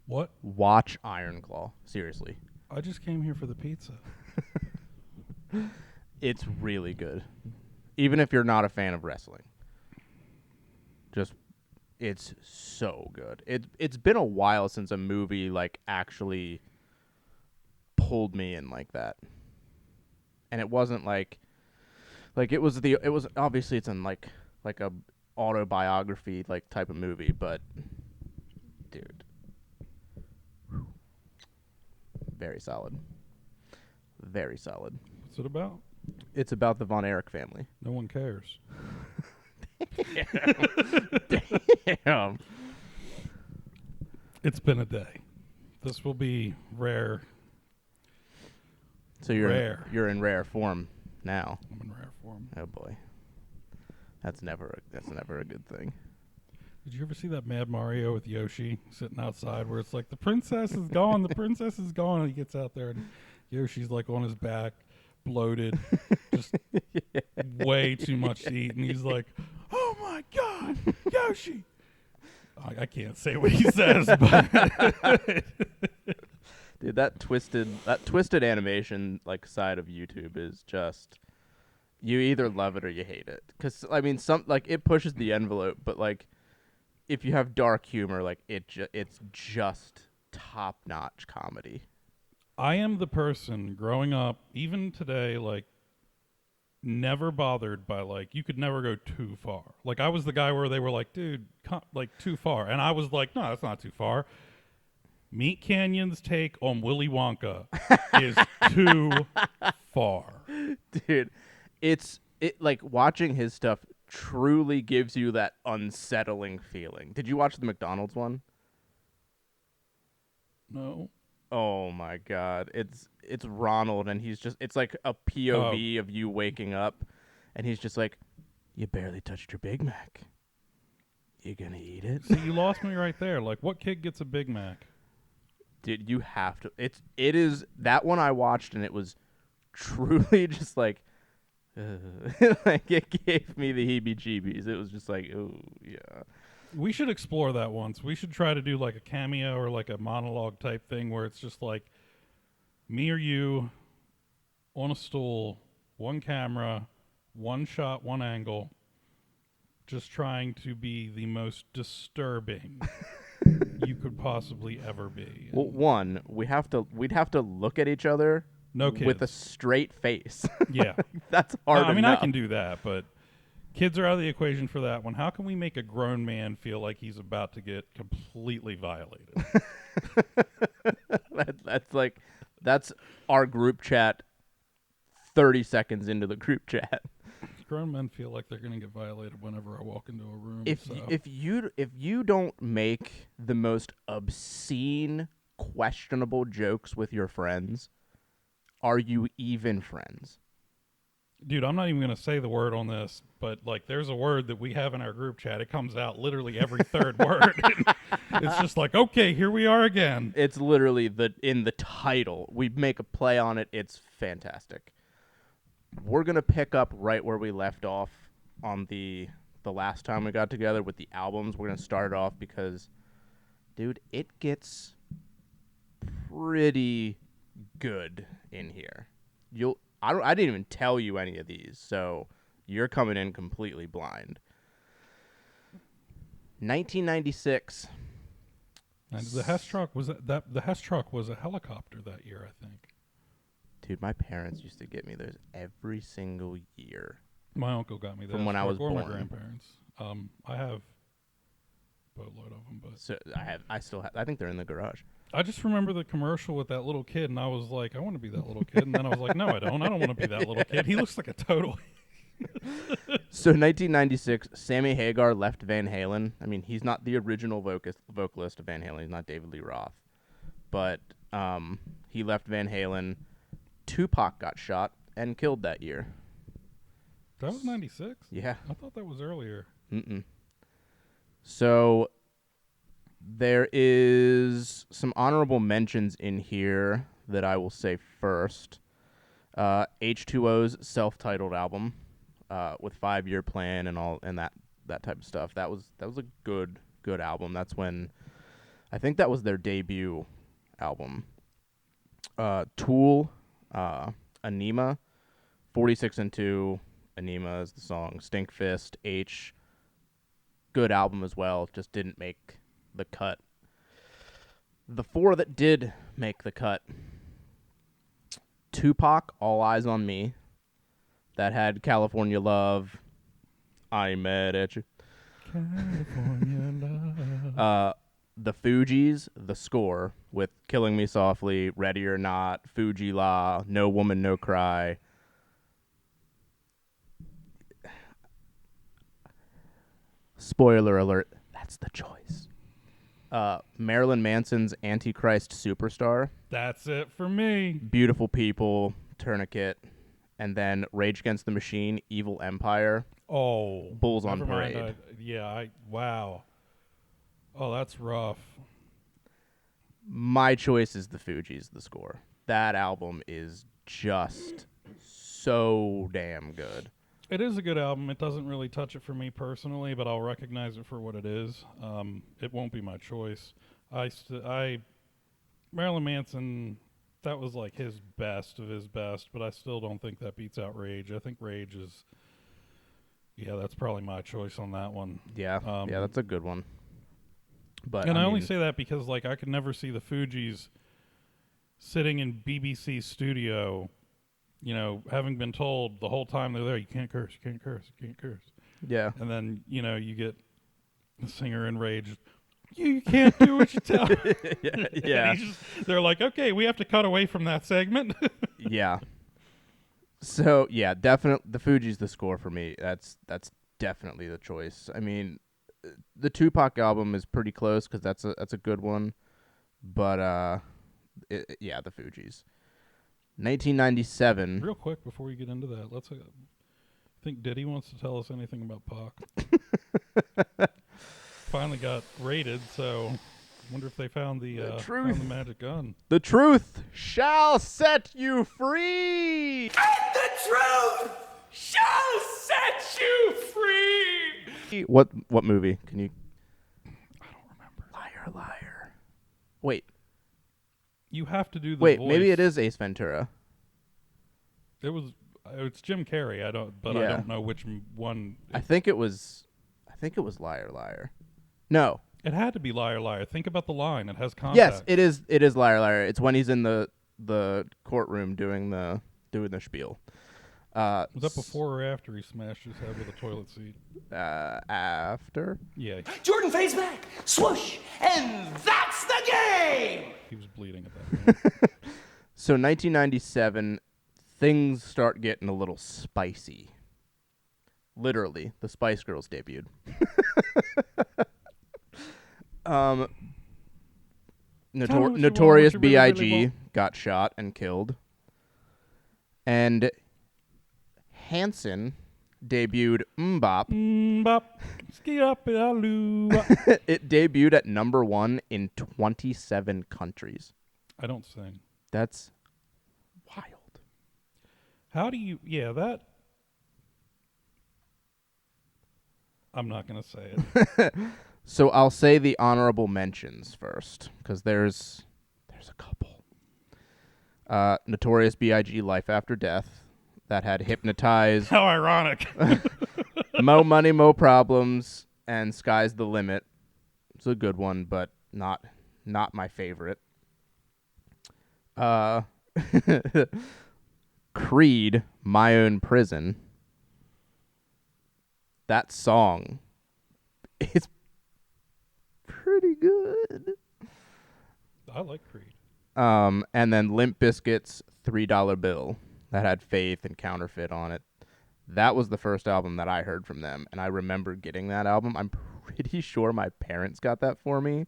What? Watch Iron Claw. Seriously. I just came here for the pizza. It's really good. Even if you're not a fan of wrestling. Just it's so good. It's been a while since a movie like actually pulled me in like that. And it wasn't like it was obviously it's in like a autobiography like type of movie, but dude, very solid. Very solid. What's it about? It's about the Von Erich family. No one cares. Damn. It's been a day. This will be rare. So Rare. you're in rare form now. I'm in rare form. Oh boy. That's never a good thing. Did you ever see that Mad Mario with Yoshi sitting outside where it's like, the princess is gone, the princess is gone, and he gets out there and Yoshi's like on his back, bloated, just way too much to eat, and he's like, oh my God, Yoshi! I can't say what he says, but Dude, that twisted animation like side of YouTube is just, you either love it or you hate it. 'Cause I mean, some like it pushes the envelope, but like if you have dark humor, like it's just top-notch comedy. I am the person growing up, even today, like, never bothered by, like, you could never go too far. Like, I was the guy where they were like, dude, like, too far. And I was like, no, that's not too far. Meat Canyon's take on Willy Wonka is too far. Dude, it like watching his stuff truly gives you that unsettling feeling. Did you watch the McDonald's one? No. Oh my God. It's Ronald and he's just, it's like a POV of you waking up and he's just like, you barely touched your Big Mac. You gonna eat it? See, you lost me right there. Like, what kid gets a Big Mac? Dude, you have to. It is that one I watched and it was truly just like, like it gave me the heebie-jeebies. It was just like, oh yeah. We should explore that once. We should try to do like a cameo or like a monologue type thing where it's just like me or you on a stool, one camera, one shot, one angle, just trying to be the most disturbing you could possibly ever be. Well, one, we'd have to look at each other No kids. with a straight face. Yeah. That's hard I mean, enough. I can do that, but kids are out of the equation for that one. How can we make a grown man feel like he's about to get completely violated? That's our group chat 30 seconds into the group chat. Grown men feel like they're going to get violated whenever I walk into a room. If you don't make the most obscene, questionable jokes with your friends, are you even friends? Dude, I'm not even going to say the word on this, but like there's a word that we have in our group chat. It comes out literally every third word. It's just like, okay, here we are again. It's literally in the title. We make a play on it. It's fantastic. We're going to pick up right where we left off on the last time we got together with the albums. We're going to start it off because, dude, it gets pretty good in here. I didn't even tell you any of these, so you're coming in completely blind. 1996. And the Hess truck was the Hess truck was a helicopter that year, I think. Dude, my parents used to get me those every single year. My uncle got me that From when I was or born. my grandparents. I have a boatload of them, but So I still have. I think they're in the garage. I just remember the commercial with that little kid, and I was like, I want to be that little kid. And then I was like, no, I don't. I don't want to be that little kid. He looks like a total. So 1996, Sammy Hagar left Van Halen. I mean, he's not the original vocalist of Van Halen. He's not David Lee Roth. But he left Van Halen. Tupac got shot and killed that year. That was 96? Yeah. I thought that was earlier. Mm-mm. So there is some honorable mentions in here that I will say first. H2O's self-titled album with 5-year plan and all and that type of stuff. That was a good album. That's when I think that was their debut album. Tool, Anima, 46 and 2. Anima is the song. Stinkfist, H. Good album as well. Just didn't make the cut. The 4 that did make the cut: Tupac, All Eyes on Me. That had California Love. I'm mad at you. California love. The Fugees, The Score, with Killing Me Softly, Ready or Not, Fuji La, No Woman, No Cry. Spoiler alert, that's the choice. Marilyn Manson's Antichrist Superstar, That's it for me. Beautiful People, Tourniquet, and then Rage Against the Machine, Evil Empire, Oh, Bulls on never mind. Parade. Wow. Oh, that's rough. My choice is The Fugees, The Score. That album is just so damn good. It is a good album. It doesn't really touch it for me personally, but I'll recognize it for what it is. It won't be my choice. Marilyn Manson, that was like his best of his best, but I still don't think that beats out Rage. I think Rage is, that's probably my choice on that one. Yeah, that's a good one. But And I only say that because, like, I could never see the Fugees sitting in BBC studio, having been told the whole time they're there, you can't curse, you can't curse, you can't curse. yeah, And then, you get the singer in Rage, you can't do what you tell. yeah. They're like, okay, we have to cut away from that segment. Yeah. So yeah, definitely the Fugees, The Score for me. That's definitely the choice. I mean, the Tupac album is pretty close because that's a good one, but the Fugees. 1997. Real quick before we get into that, I think Diddy wants to tell us anything about Pac. Finally got raided, so wonder if they found the magic gun. The truth shall set you free. And the truth shall set you free. What movie? Can you? I don't remember. Liar. Wait. You have to do the Wait, voice. maybe it is Ace Ventura. It's Jim Carrey. I don't know which one. I think it was Liar Liar. No. It had to be Liar Liar. Think about the line. It has context. Yes, it is. It is Liar Liar. It's when he's in the courtroom doing the spiel. Was that before or after he smashed his head with a toilet seat? After. Yeah, Jordan fades back, swoosh, and that's the game. he was bleeding at that point. So 1997, things start getting a little spicy. Literally, the Spice Girls debuted. Notorious what you really, really B.I.G. want. got shot and killed. And Hanson debuted Mbop. Bop, ski up, aloo. It debuted at number 1 in 27 countries. I don't sing. That's wild. How do you? Yeah, that. I'm not gonna say it. So I'll say the honorable mentions first, because there's a couple. Notorious B.I.G. Life After Death, that had Hypnotize, How ironic. Mo Money, Mo Problems, and Sky's the Limit. It's a good one, but not my favorite. Creed, My Own Prison. That song is pretty good. I like Creed. And then Limp Bizkit's $3 Bill, that had Faith and Counterfeit on it. That was the first album that I heard from them, and I remember getting that album. I'm pretty sure my parents got that for me.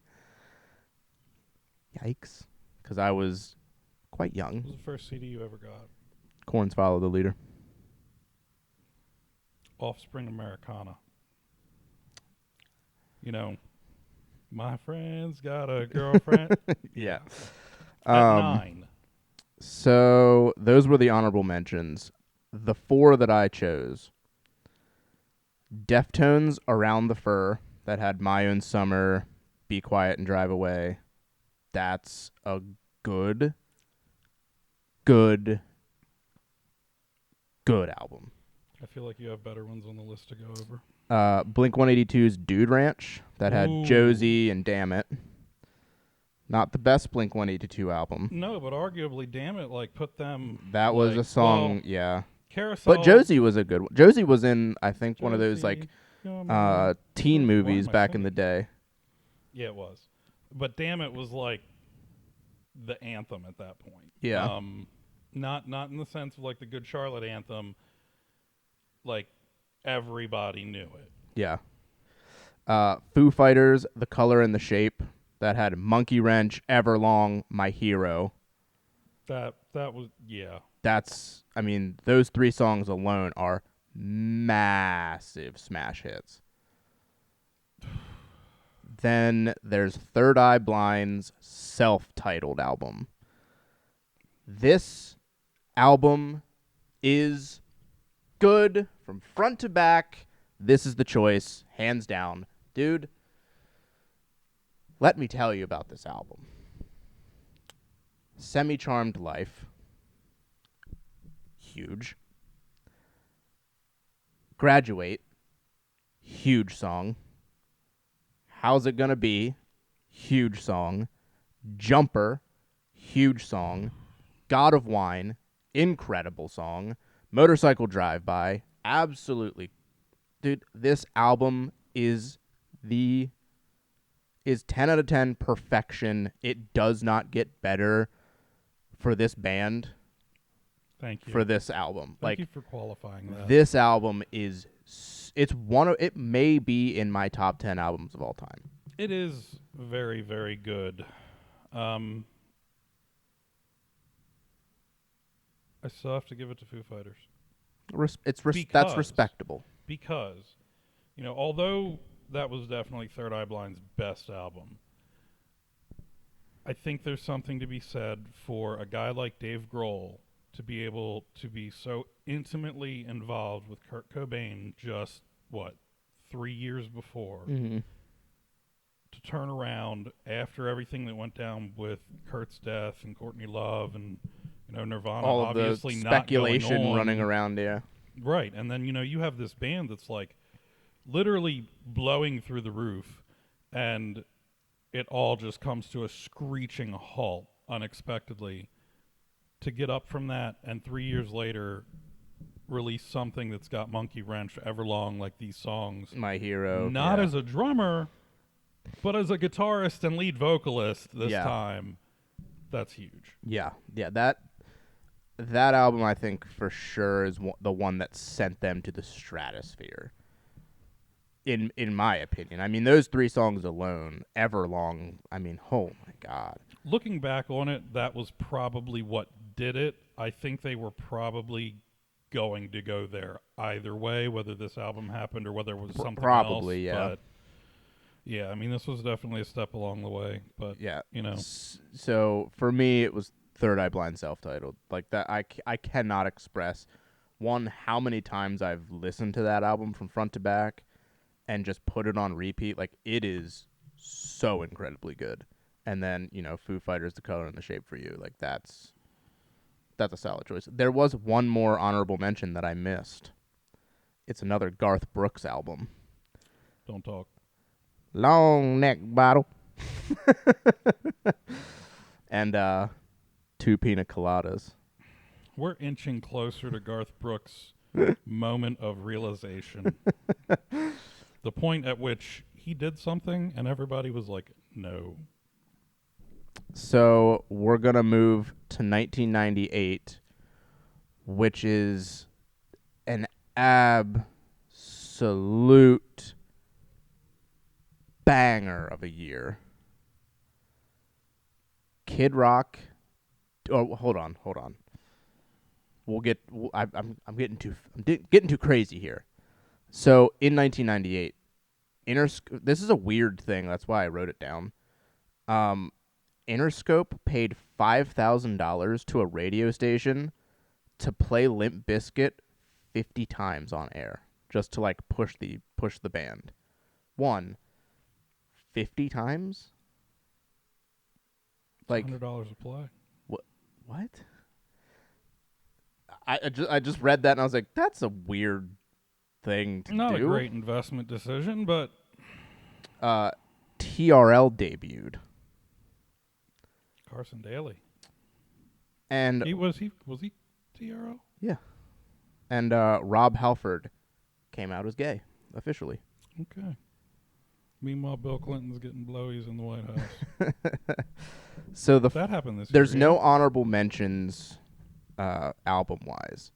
Yikes. Because I was quite young. What was the first CD you ever got? Korn's Follow the Leader. Offspring Americana. My friend's got a girlfriend. Yeah. At 9. So those were the honorable mentions. The 4 that I chose: Deftones, Around the Fur, that had My Own Summer, Be Quiet and Drive Away. That's a good album. I feel like you have better ones on the list to go over. Blink 182's Dude Ranch that had Ooh. Josie and Damn It. Not the best Blink 182 album. No, but arguably, damn it, like put them. That was like, a song, well, yeah. Carousel. But Josie was a good one. Josie was in, I think, one of those like Josie, come on. teen Why movies am I back in the singing? day. Yeah, it was. But damn it was like the anthem at that point. Yeah. Not in the sense of like the Good Charlotte anthem. Like everybody knew it. Yeah. Foo Fighters, The Color and the Shape, that had Monkey Wrench, Everlong, My Hero. That was That's, I mean, those 3 songs alone are massive smash hits. Then there's Third Eye Blind's self-titled album. This album is good from front to back. This is the choice, hands down. Dude, let me tell you about this album. Semi-Charmed Life. Huge. Graduate. Huge song. How's It Gonna Be? Huge song. Jumper. Huge song. God of Wine. Incredible song. Motorcycle Drive-By. Absolutely. Dude, this album is 10 out of 10 perfection. It does not get better for this band. Thank you For this album. Thank you for qualifying that. This album is it may be in my top 10 albums of all time. It is very, very good. I still have to give it to Foo Fighters. That's Because- respectable. Because, although that was definitely Third Eye Blind's best album, I think there's something to be said for a guy like Dave Grohl to be able to be so intimately involved with Kurt Cobain just, 3 years before, to turn around after everything that went down with Kurt's death and Courtney Love and, Nirvana All of the obviously not going speculation on. running around there. Right, and then you have this band that's like literally blowing through the roof, and it all just comes to a screeching halt unexpectedly. To get up from that, and 3 years later, release something that's got Monkey Wrench, Everlong, like these songs. My Hero. Not yeah. as a drummer, but as a guitarist and lead vocalist this Yeah. time. That's huge. Yeah. That album, I think, for sure is the one that sent them to the stratosphere. In my opinion. I mean, those 3 songs alone, Everlong, I mean, oh my God. Looking back on it, that was probably what did it. I think they were probably going to go there either way, whether this album happened or whether it was something probably, else. yeah. But yeah, I mean, this was definitely a step along the way. But Yeah. you know, So for me, it was Third Eye Blind self-titled. Like that, I cannot express, one, how many times I've listened to that album from front to back and just put it on repeat. Like, it is so incredibly good. And then, Foo Fighters, The Color and the Shape for You. Like, that's a solid choice. There was one more honorable mention that I missed. It's another Garth Brooks album. don't talk. Long Neck Bottle. And 2 Pina Coladas. We're inching closer to Garth Brooks' moment of realization. The point at which he did something and everybody was like, no. So we're going to move to 1998, which is an absolute banger of a year. Kid Rock. Oh, hold on. I'm getting too crazy here. So in 1998, this is a weird thing. That's why I wrote it down. Interscope paid $5,000 to a radio station to play Limp Bizkit 50 times on air, just to like push the band. One, 50 times. Like $100 a play. what? I just read that and I was like, that's a weird thing to Not do. a great investment decision, but TRL debuted, Carson Daly. and Was he TRO? yeah, and Rob Halford came out as gay officially. Okay. Meanwhile, Bill Clinton's getting blowies in the White House. So That happened this there's year. no honorable mentions album wise,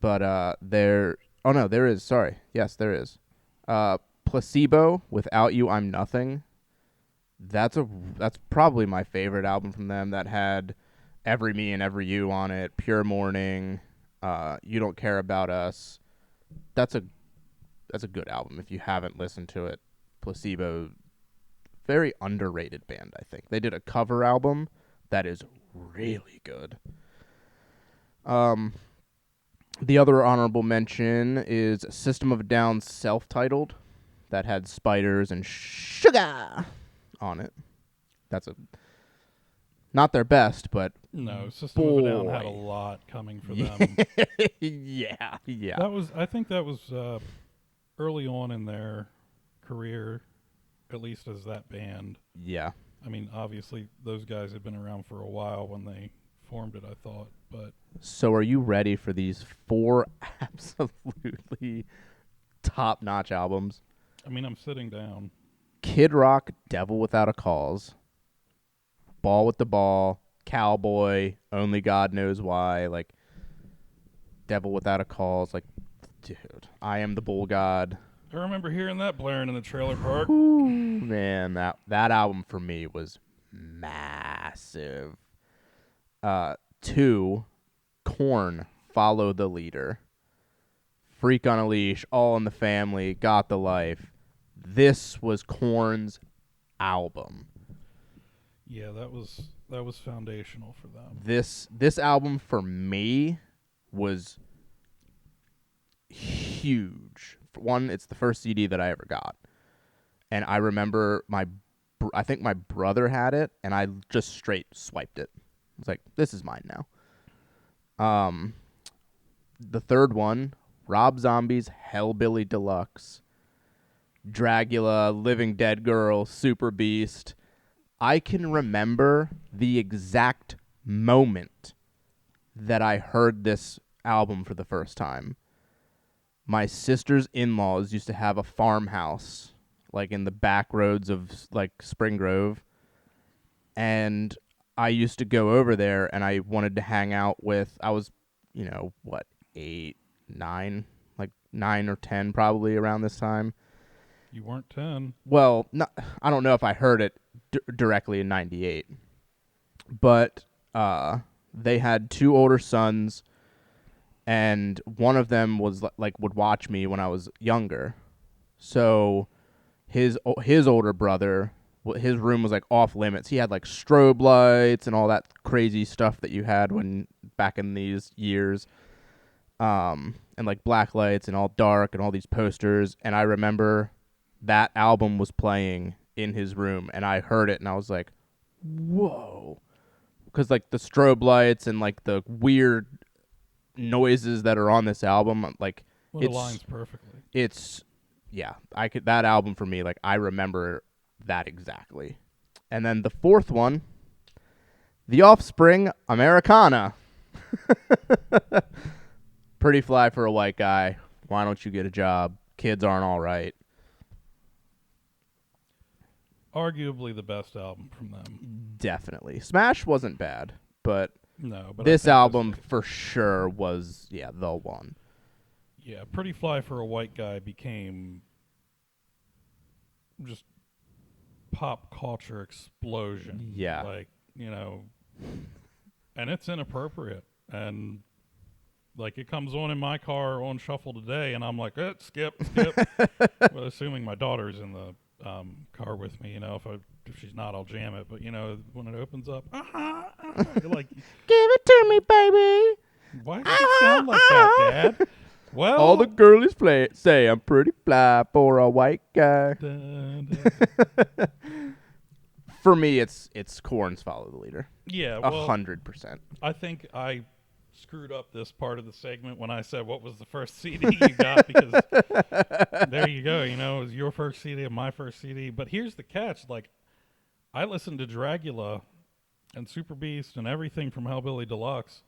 but there. Oh no, there is. Sorry, yes, there is. Placebo, Without You I'm Nothing. That's probably my favorite album from them. That had Every Me and Every You on it. Pure Morning. You Don't Care About Us. That's a good album if you haven't listened to it. Placebo, very underrated band, I think. They did a cover album that is really good. The other honorable mention is System of a Down self-titled that had Spiders and Sugar on it. That's not their best, but No, System of a Down had a boy. lot coming for them. yeah. I think that was early on in their career, at least as that band. Yeah. I mean, obviously, those guys had been around for a while when they formed it, I thought. But So are you ready for these 4 absolutely top-notch albums? I mean, I'm sitting down. Kid Rock, Devil Without a Cause, Ball with the Ball, Cowboy, Only God Knows Why, like Devil Without a Cause, like, dude, I Am the Bull God. I remember hearing that blaring in the trailer park. Ooh, man, that album for me was massive. 2, Korn, Follow the Leader. Freak on a Leash, All in the Family, Got the Life. This was Korn's album. Yeah, that was foundational for them. This album for me was huge. For one, it's the first CD that I ever got, and I remember I think my brother had it, and I just straight swiped it. I was like, "This is mine now." The third one, Rob Zombie's Hellbilly Deluxe, Dragula, Living Dead Girl, Super Beast. I can remember the exact moment that I heard this album for the first time. My sister's in-laws used to have a farmhouse, like in the back roads of like Spring Grove, and I used to go over there, and I wanted to hang out with. I was, 8, 9, like 9 or 10, probably around this time. You weren't 10. Well, I don't know if I heard it directly in '98, but they had 2 older sons, and one of them was would watch me when I was younger. So his older brother, his room was like off limits. He had like strobe lights and all that crazy stuff that you had when back in these years, and like black lights and all dark and all these posters. And I remember that album was playing in his room, and I heard it, and I was like, whoa. Because, like, the strobe lights and, like, the weird noises that are on this album, like, Well, it aligns perfectly. That album for me, like, I remember that exactly. And then the fourth one, The Offspring, Americana. Pretty fly for a white guy. Why don't you get a job? Kids aren't all right. Arguably the best album from them. Definitely. Smash wasn't bad, but No, but this album for sure was, the one. Yeah, Pretty Fly for a White Guy became just pop culture explosion. Yeah. Like, and it's inappropriate. And, like, it comes on in my car on shuffle today, and I'm like, skip. Well, assuming my daughter's in the car with me, if she's not, I'll jam it. But when it opens up, you're like, give it to me, baby. Why does it sound like that, Dad? Well, All the girlies say I'm pretty fly for a white guy. For me, it's Korn's Follow the Leader. yeah, well, 100%. I think I screwed up this part of the segment when I said what was the first CD you got, because there you go. You know, it was your first CD and my first CD. But here's the catch: like, I listened to Dragula and Super Beast and everything from Hellbilly Deluxe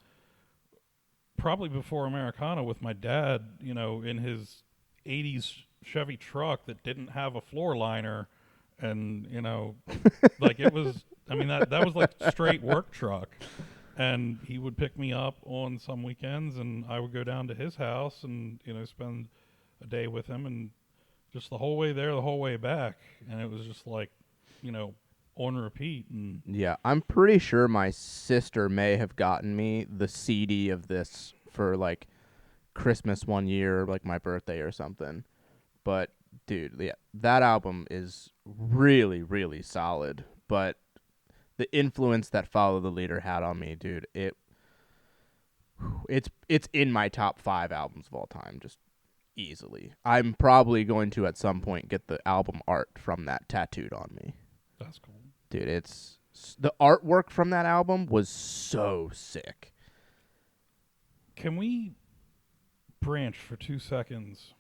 probably before Americana with my dad. You know, in his '80s Chevy truck that didn't have a floor liner, and you know, like it was. I mean, that was like straight work truck. And he would pick me up on some weekends, and I would go down to his house and, you know, spend a day with him, and just the whole way there, the whole way back. And it was just like, you know, on repeat. And Yeah, I'm pretty sure my sister may have gotten me the CD of this for like Christmas one year, like my birthday or something. But dude, yeah, that album is really, really solid. But the influence that Follow the Leader had on me, dude, it's in my top 5 albums of all time, just easily. I'm probably going to at some point get the album art from that tattooed on me. that's cool. Dude, it's the artwork from that album was so sick. Can we branch for 2 seconds?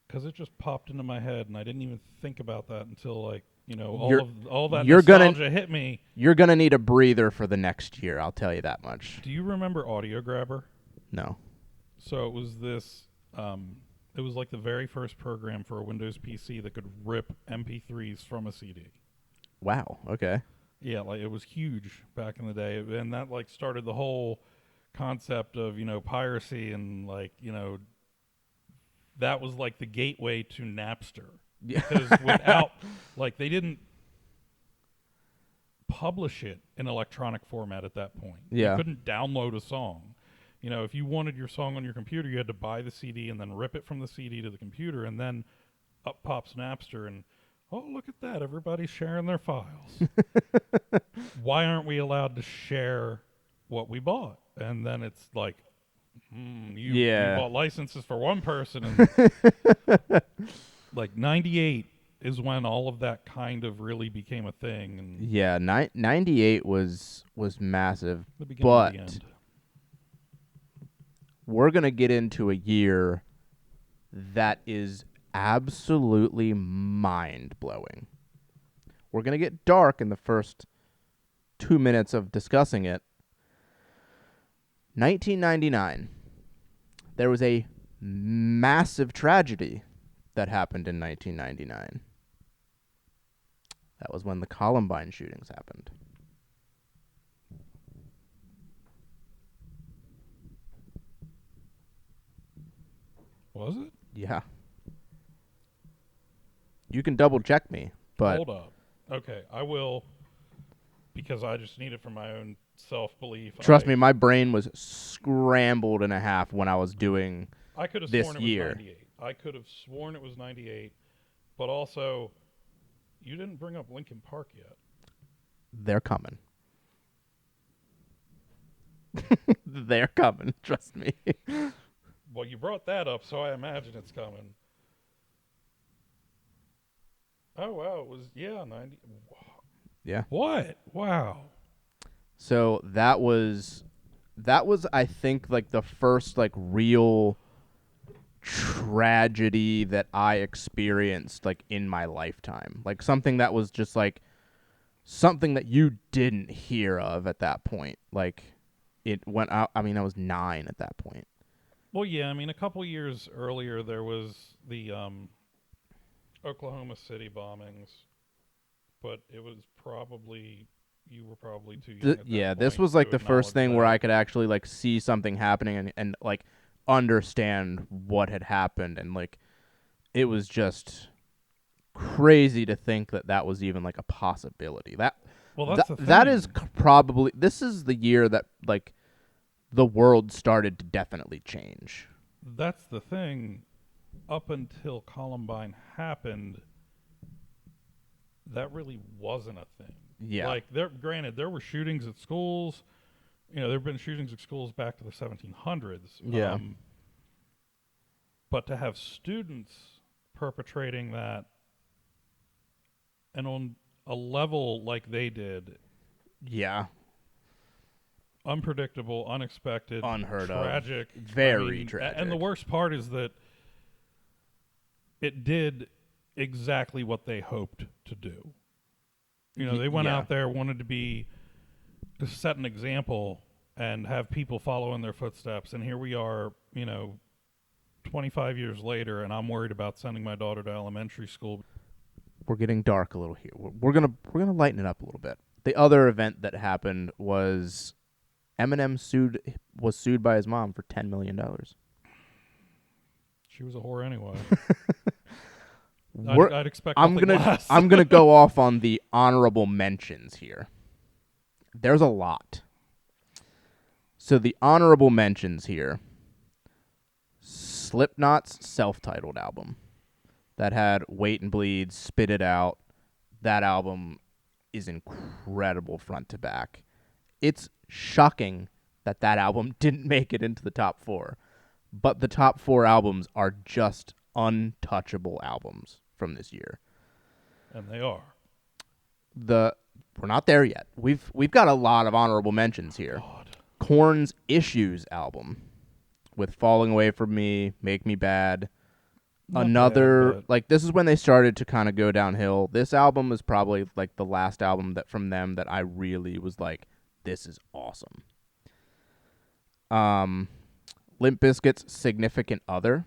Because it just popped into my head, and I didn't even think about that until, like, you know, all that nostalgia hit me. You're gonna need a breather for the next year, I'll tell you that much. Do you remember Audio Grabber? No. So it was this. It was like the very first program for a Windows PC that could rip MP3s from a CD. Wow, okay. Yeah, like it was huge back in the day, and that like started the whole concept of, you know, piracy, and like, you know, that was like the gateway to Napster. Yeah. Because without, like, they didn't publish it in electronic format at that point. Yeah. You couldn't download a song. You know, if you wanted your song on your computer, you had to buy the CD and then rip it from the CD to the computer, and then up pops Napster, and oh, look at that, everybody's sharing their files. Why aren't we allowed to share what we bought? And then it's like, you bought licenses for one person, and like 98 is when all of that kind of really became a thing. And Yeah, 98 was massive, the beginning of the but end. we're going to get into a year that is absolutely mind-blowing. We're going to get dark in the first 2 minutes of discussing it. 1999. There was a massive tragedy that happened in 1999. That was when the Columbine shootings happened. Was it? Yeah. You can double check me, but Hold up. Okay, I will, because I just need it for my own self-belief. trust me, my brain was scrambled in a half when I was doing I could have this sworn it year. was 98. I could have sworn it was 98, but also, you didn't bring up Linkin Park yet. They're coming. They're coming, trust me. Well, you brought that up, so I imagine it's coming. Oh, wow, it was, 90. Yeah. What? Wow. So that was I think like the first like real tragedy that I experienced like in my lifetime. Like something that was just like something that you didn't hear of at that point. Like it went out, I mean I was 9 at that point. Well, yeah, I mean, a couple years earlier, there was the Oklahoma City bombings, but it was probably, you were probably too young at that Yeah, this point was like to the first acknowledge thing where that. I could actually like see something happening and like understand what had happened, and like it was just crazy to think that that was even like a possibility. Well, that's the thing. That is probably, this is the year that like the world started to definitely change. That's the thing. Up until Columbine happened, that really wasn't a thing. Yeah. Like, granted, there were shootings at schools. You know, there have been shootings at schools back to the 1700s. Yeah. But to have students perpetrating that and on a level like they did, Yeah. unpredictable, unexpected, Unheard of. tragic. Very And the tragic. worst part is that it did exactly what they hoped to do. You know, they went yeah. out there, wanted to set an example and have people follow in their footsteps. And here we are, 25 years later, and I'm worried about sending my daughter to elementary school. We're getting dark a little here. We're gonna lighten it up a little bit. The other event that happened was Eminem was sued by his mom for $10 million. She was a whore anyway. We're- I'd expect I'm nothing gonna less. I'm gonna go off on the honorable mentions here. There's a lot. So the honorable mentions here: Slipknot's self-titled album that had "Wait and Bleed," "Spit It Out." That album is incredible front to back. It's shocking that album didn't make it into the top 4, but the top 4 albums are just untouchable albums from this year. And they are. We're not there yet. We've got a lot of honorable mentions here. God. Korn's Issues album with Falling Away From Me, Make Me Bad. Not Another bad, but like this is when they started to kind of go downhill. This album is probably like the last album that from them that I really was like, this is awesome. Limp Bizkit's Significant Other.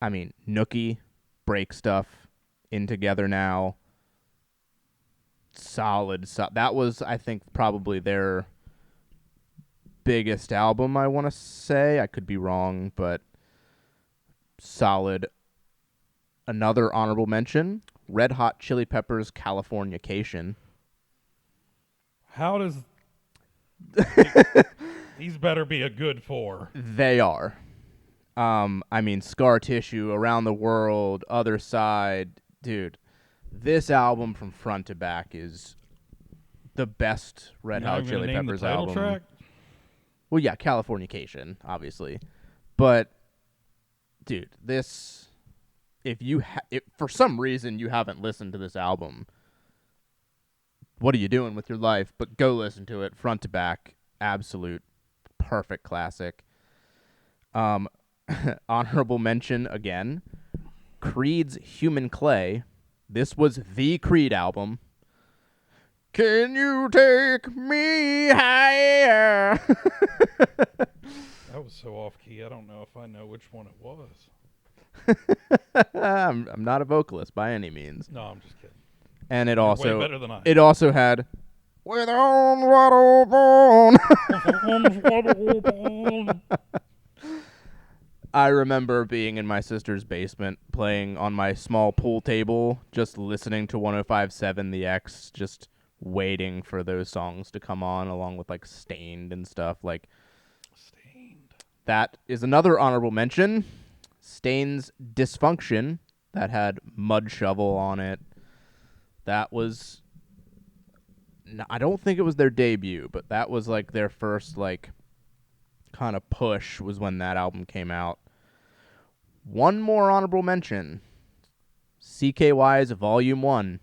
I mean, Nookie, Break Stuff, In Together Now. Solid. That was, I think, probably their biggest album, I want to say. I could be wrong, but solid. Another honorable mention, Red Hot Chili Peppers' Californication. How does these better be a good 4? They are. I mean, Scar Tissue, Around the World, Other Side. Dude, this album from front to back is the best Red Not Hot even gonna Chili name Peppers the title album. track? Well, yeah, Californication, obviously. But, dude, this... If for some reason you haven't listened to this album, what are you doing with your life? But go listen to it front to back. Absolute perfect classic. Honorable mention again, Creed's Human Clay. This was the Creed album. Can you take me higher? That was so off key. I don't know if I know which one it was. I'm not a vocalist by any means. No, I'm just kidding. And it You're also way better than I. it also had with on water bone. I remember being in my sister's basement playing on my small pool table, just listening to 105.7 The X, just waiting for those songs to come on along with like Stained and stuff. Like Stained. that is another honorable mention. Stain's Dysfunction that had Mud Shovel on it. That was I don't think it was their debut, but that was like their first like kind of push was when that album came out. One more honorable mention. CKY's Volume 1.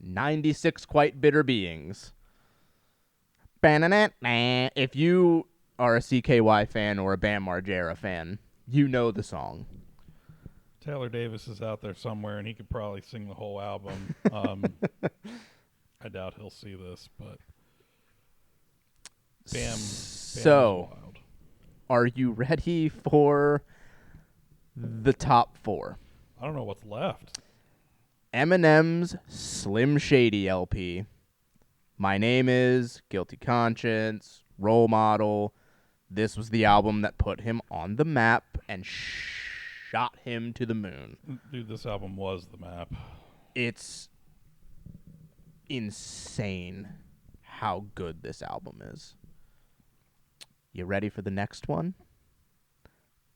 96 Quite Bitter Beings. If you are a CKY fan or a Bam Margera fan, you know the song. Taylor Davis is out there somewhere, and he could probably sing the whole album. I doubt he'll see this, but Bam is wild. Are you ready for the top 4? I don't know what's left. Eminem's Slim Shady LP. My Name Is, Guilty Conscience, Role Model. This was the album that put him on the map and shot him to the moon. Dude, this album was the map. It's insane how good this album is. You ready for the next one?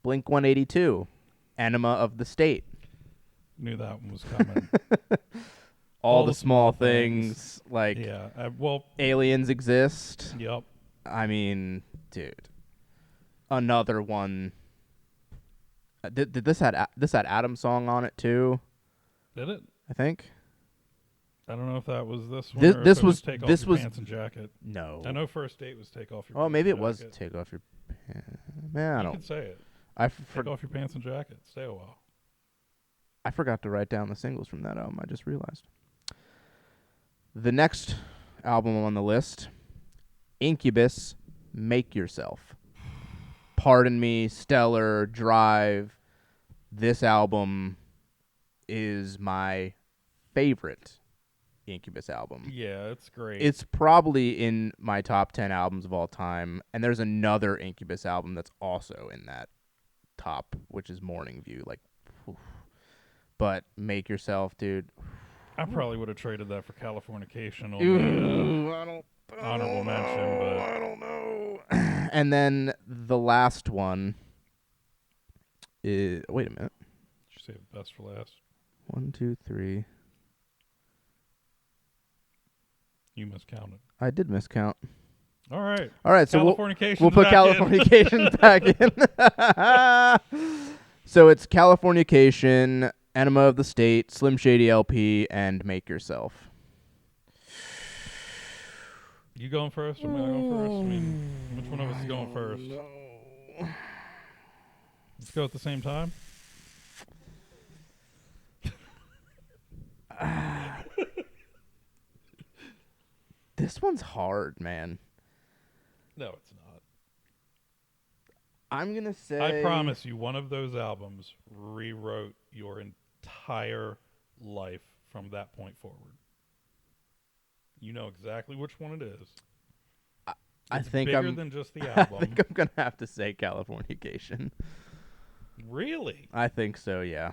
Blink 182, Enema of the State. Knew that one was coming. All the small things, like Yeah. Aliens Exist. Yep. I mean, dude, another one Did this had Adam song on it too? Did it? I think. I don't know if that was this one. This- or if this it was- Take this Off Your was- Pants and Jacket. No. I know First Date was Take Off Your Oh, Pants maybe and it was Jacket. take off your. Man, I You could don't. say it. I Take Off Your Pants and Jacket. Stay a while. I forgot to write down the singles from that album. I just realized. The next album on the list, Incubus, Make Yourself. Pardon Me, Stellar, Drive. This album is my favorite Incubus album. Yeah, it's great. It's probably in my top 10 albums of all time. And there's another Incubus album that's also in that top, which is Morning View. Like, oof. But Make Yourself, dude. I probably would have traded that for Californication on Ooh, the honorable mention, but I don't know. And then the last one is. Wait a minute. you save the best for last. 1, 2, 3. You miscounted. I did miscount. All right. All right, so Californication. we'll put Californication back in. So it's Californication, Enema of the State, Slim Shady LP, and Make Yourself. You going first or am I going first? I mean, which one of us is going first? Let's go at the same time. This one's hard, man. No, it's not. I'm gonna say. I promise you, one of those albums rewrote your entire life from that point forward. You know exactly which one it is. I It's think bigger I'm. than just the I album. think I'm gonna have to say Californication. Really? I think so. Yeah.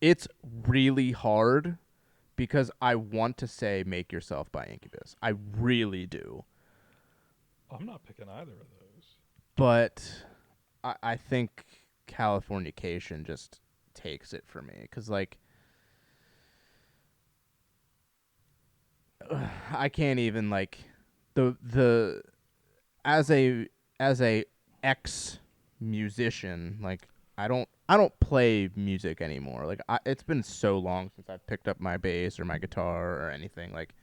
It's really hard because I want to say Make Yourself by Incubus. I really do. I'm not picking either of those. But I think Californication just takes it for me. Because, like, I can't even, like, the as a ex-musician, like, I don't play music anymore. Like, it's been so long since I've picked up my bass or my guitar or anything. Like,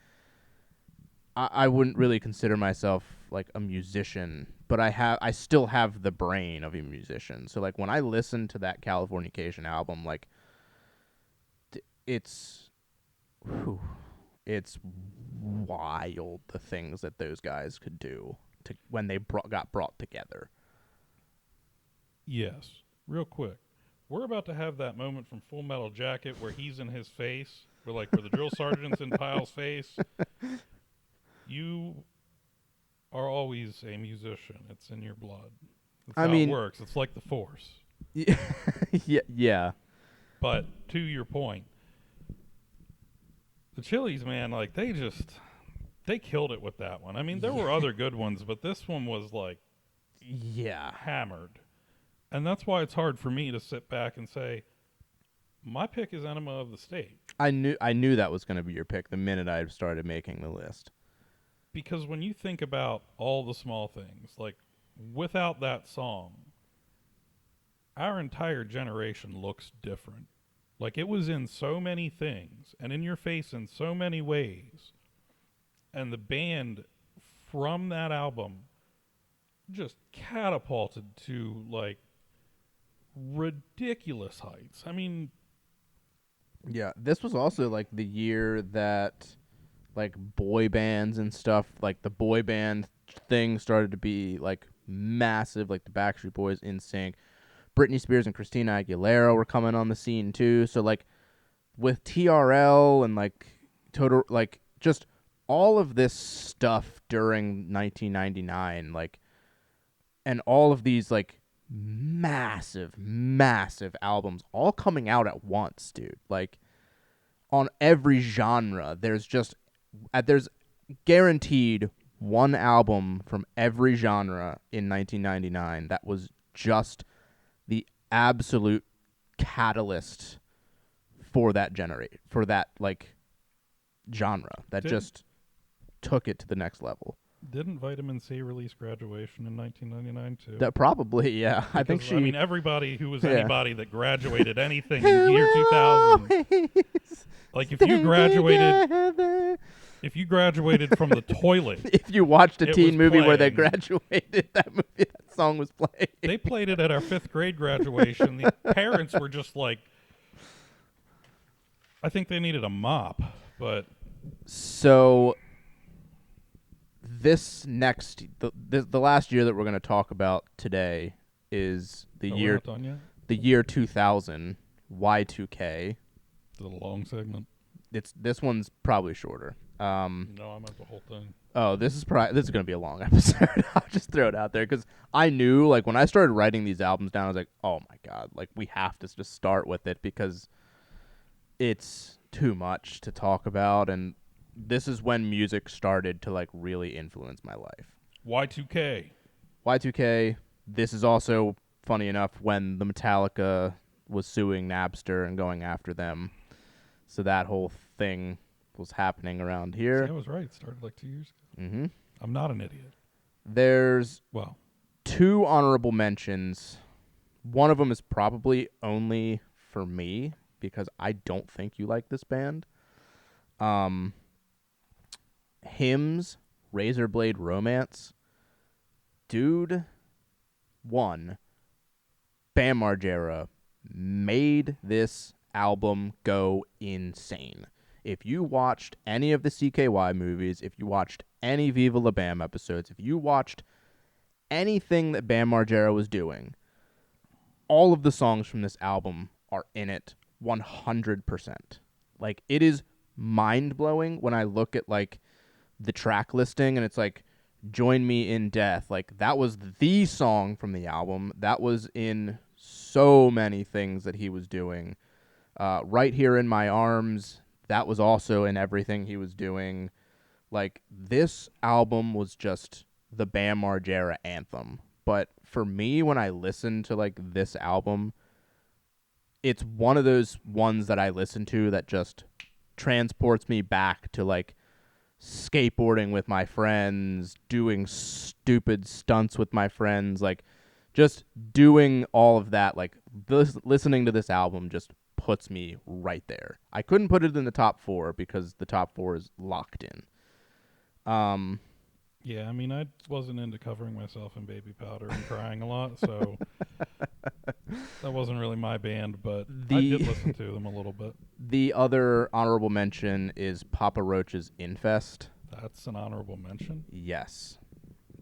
I wouldn't really consider myself like a musician, but I still have the brain of a musician. So like when I listen to that Californication album, like it's wild the things that those guys could do when they got brought together. Yes. Real quick. We're about to have that moment from Full Metal Jacket where he's in his face, where the drill sergeant's in Pyle's face. You are always a musician. It's in your blood. That's how it works. It's like the Force. Yeah. But to your point, the Chili's, man, like they killed it with that one. I mean, there were other good ones, but this one was like hammered. And that's why it's hard for me to sit back and say, my pick is Enema of the State. I knew that was going to be your pick the minute I started making the list. Because when you think about all the small things, like without that song, our entire generation looks different. Like it was in so many things and in your face in so many ways. And the band from that album just catapulted to like ridiculous heights. I mean, yeah, this was also like the year that like boy bands and stuff, like the boy band thing started to be like massive, like the Backstreet Boys, NSYNC, Britney Spears and Christina Aguilera were coming on the scene too. So like with TRL and like total, like just all of this stuff during 1999, like, and all of these like massive albums all coming out at once, dude. Like on every genre, there's guaranteed one album from every genre in 1999 that was just the absolute catalyst for that like genre that just took it to the next level. Didn't Vitamin C release Graduation in 1999 too? That probably, yeah. I think Because, she. I mean, everybody who was Yeah. anybody that graduated anything in year 2000, like if you graduated from the toilet, If you watched a It teen was movie where they playing. graduated, that song was playing. they played it at our 5th grade graduation. The parents were just like, I think they needed a mop, but So this next the last year that we're going to talk about today is the we're year not done yet. the year 2000, Y2K. It's a long segment. This one's probably shorter. No, I meant the whole thing. Oh, this is going to be a long episode. I'll just throw it out there because I knew, like, when I started writing these albums down, I was like, oh my god, like, we have to just start with it because it's too much to talk about, and this is when music started to, like, really influence my life. Y2K. Y2K. This is also, funny enough, when the Metallica was suing Napster and going after them. So that whole thing was happening around See, here. I was right. It started like 2 years ago. Mm-hmm. I'm not an idiot. There's Well, 2 honorable mentions. One of them is probably only for me because I don't think you like this band. Hymns, Razorblade Romance. Dude, one, Bam Margera made this album go insane. If you watched any of the CKY movies, if you watched any Viva La Bam episodes, if you watched anything that Bam Margera was doing, all of the songs from this album are in it 100%. Like, it is mind-blowing when I look at, like, the track listing and it's like, Join Me in Death. Like, that was the song from the album. That was in so many things that he was doing. Right Here in My Arms, that was also in everything he was doing. Like, this album was just the Bam Margera anthem. But for me, when I listen to, like, this album, it's one of those ones that I listen to that just transports me back to, like, skateboarding with my friends, doing stupid stunts with my friends, like, just doing all of that. Like, listening to this album just puts me right there. I couldn't put it in the top 4 because the top 4 is locked in. yeah, I mean, I wasn't into covering myself in baby powder and crying a lot, so that wasn't really my band, but I did listen to them a little bit. The other honorable mention is Papa Roach's Infest. That's an honorable mention. Yes.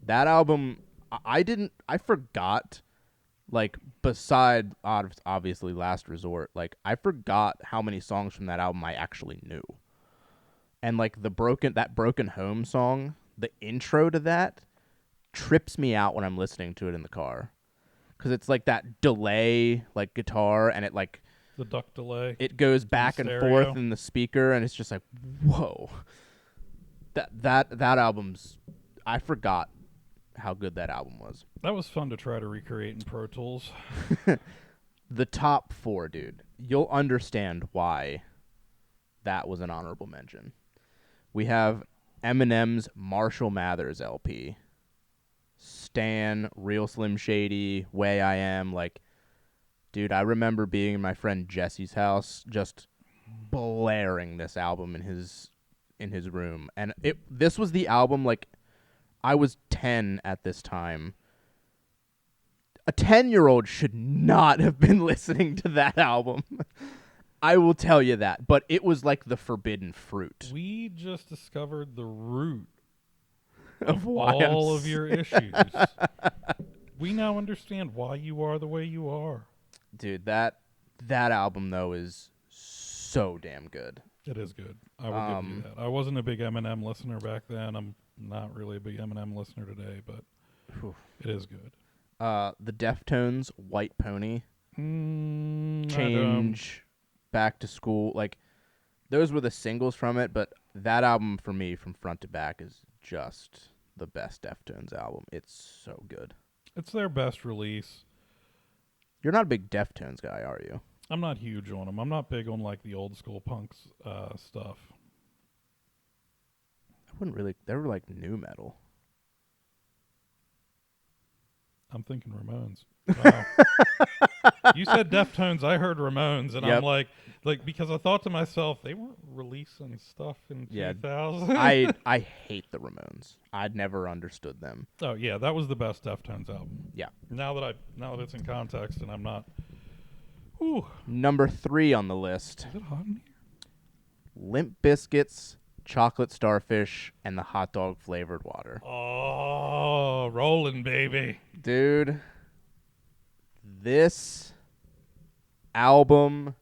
That album, I forgot, like, beside obviously Last Resort, like, I forgot how many songs from that album I actually knew. And, like, that Broken Home song, the intro to that trips me out when I'm listening to it in the car. Because it's like that delay, like, guitar, and it, like, The duck delay. it goes back and stereo. forth in the speaker, and it's just like, whoa. That album's, I forgot how good that album was. That was fun to try to recreate in Pro Tools. The top 4, dude. You'll understand why that was an honorable mention. We have Eminem's Marshall Mathers LP. Stan, Real Slim Shady, Way I Am. Like, dude, I remember being in my friend Jesse's house just blaring this album in his room. And this was the album, like, I was 10 at this time. A 10-year-old should not have been listening to that album. I will tell you that. But it was like the forbidden fruit We just discovered the root of why all I'm of your issues. We now understand why you are the way you are. Dude, that album, though, is so damn good. It is good. I will give you that. I wasn't a big Eminem listener back then. I'm not really a big Eminem listener today, but it is good. The Deftones, White Pony, Change. Back to School. Like, those were the singles from it, but that album for me, from front to back, is just the best Deftones album. It's so good. It's their best release. You're not a big Deftones guy, are you? I'm not huge on them. I'm not big on, like, the old school punks stuff. I wouldn't really. They were like new metal. I'm thinking Ramones. Wow. You said Deftones, I heard Ramones, and Yep. I'm like because I thought to myself they weren't releasing stuff in Yeah. 2000. I hate the Ramones. I'd never understood them. Oh yeah, that was the best Deftones album. Yeah. Now that it's in context and I'm not. Ooh, Number 3 on the list: is it hot in here? Limp Bizkit's Chocolate Starfish and the hot dog flavored water. Oh, rolling baby. Dude, this album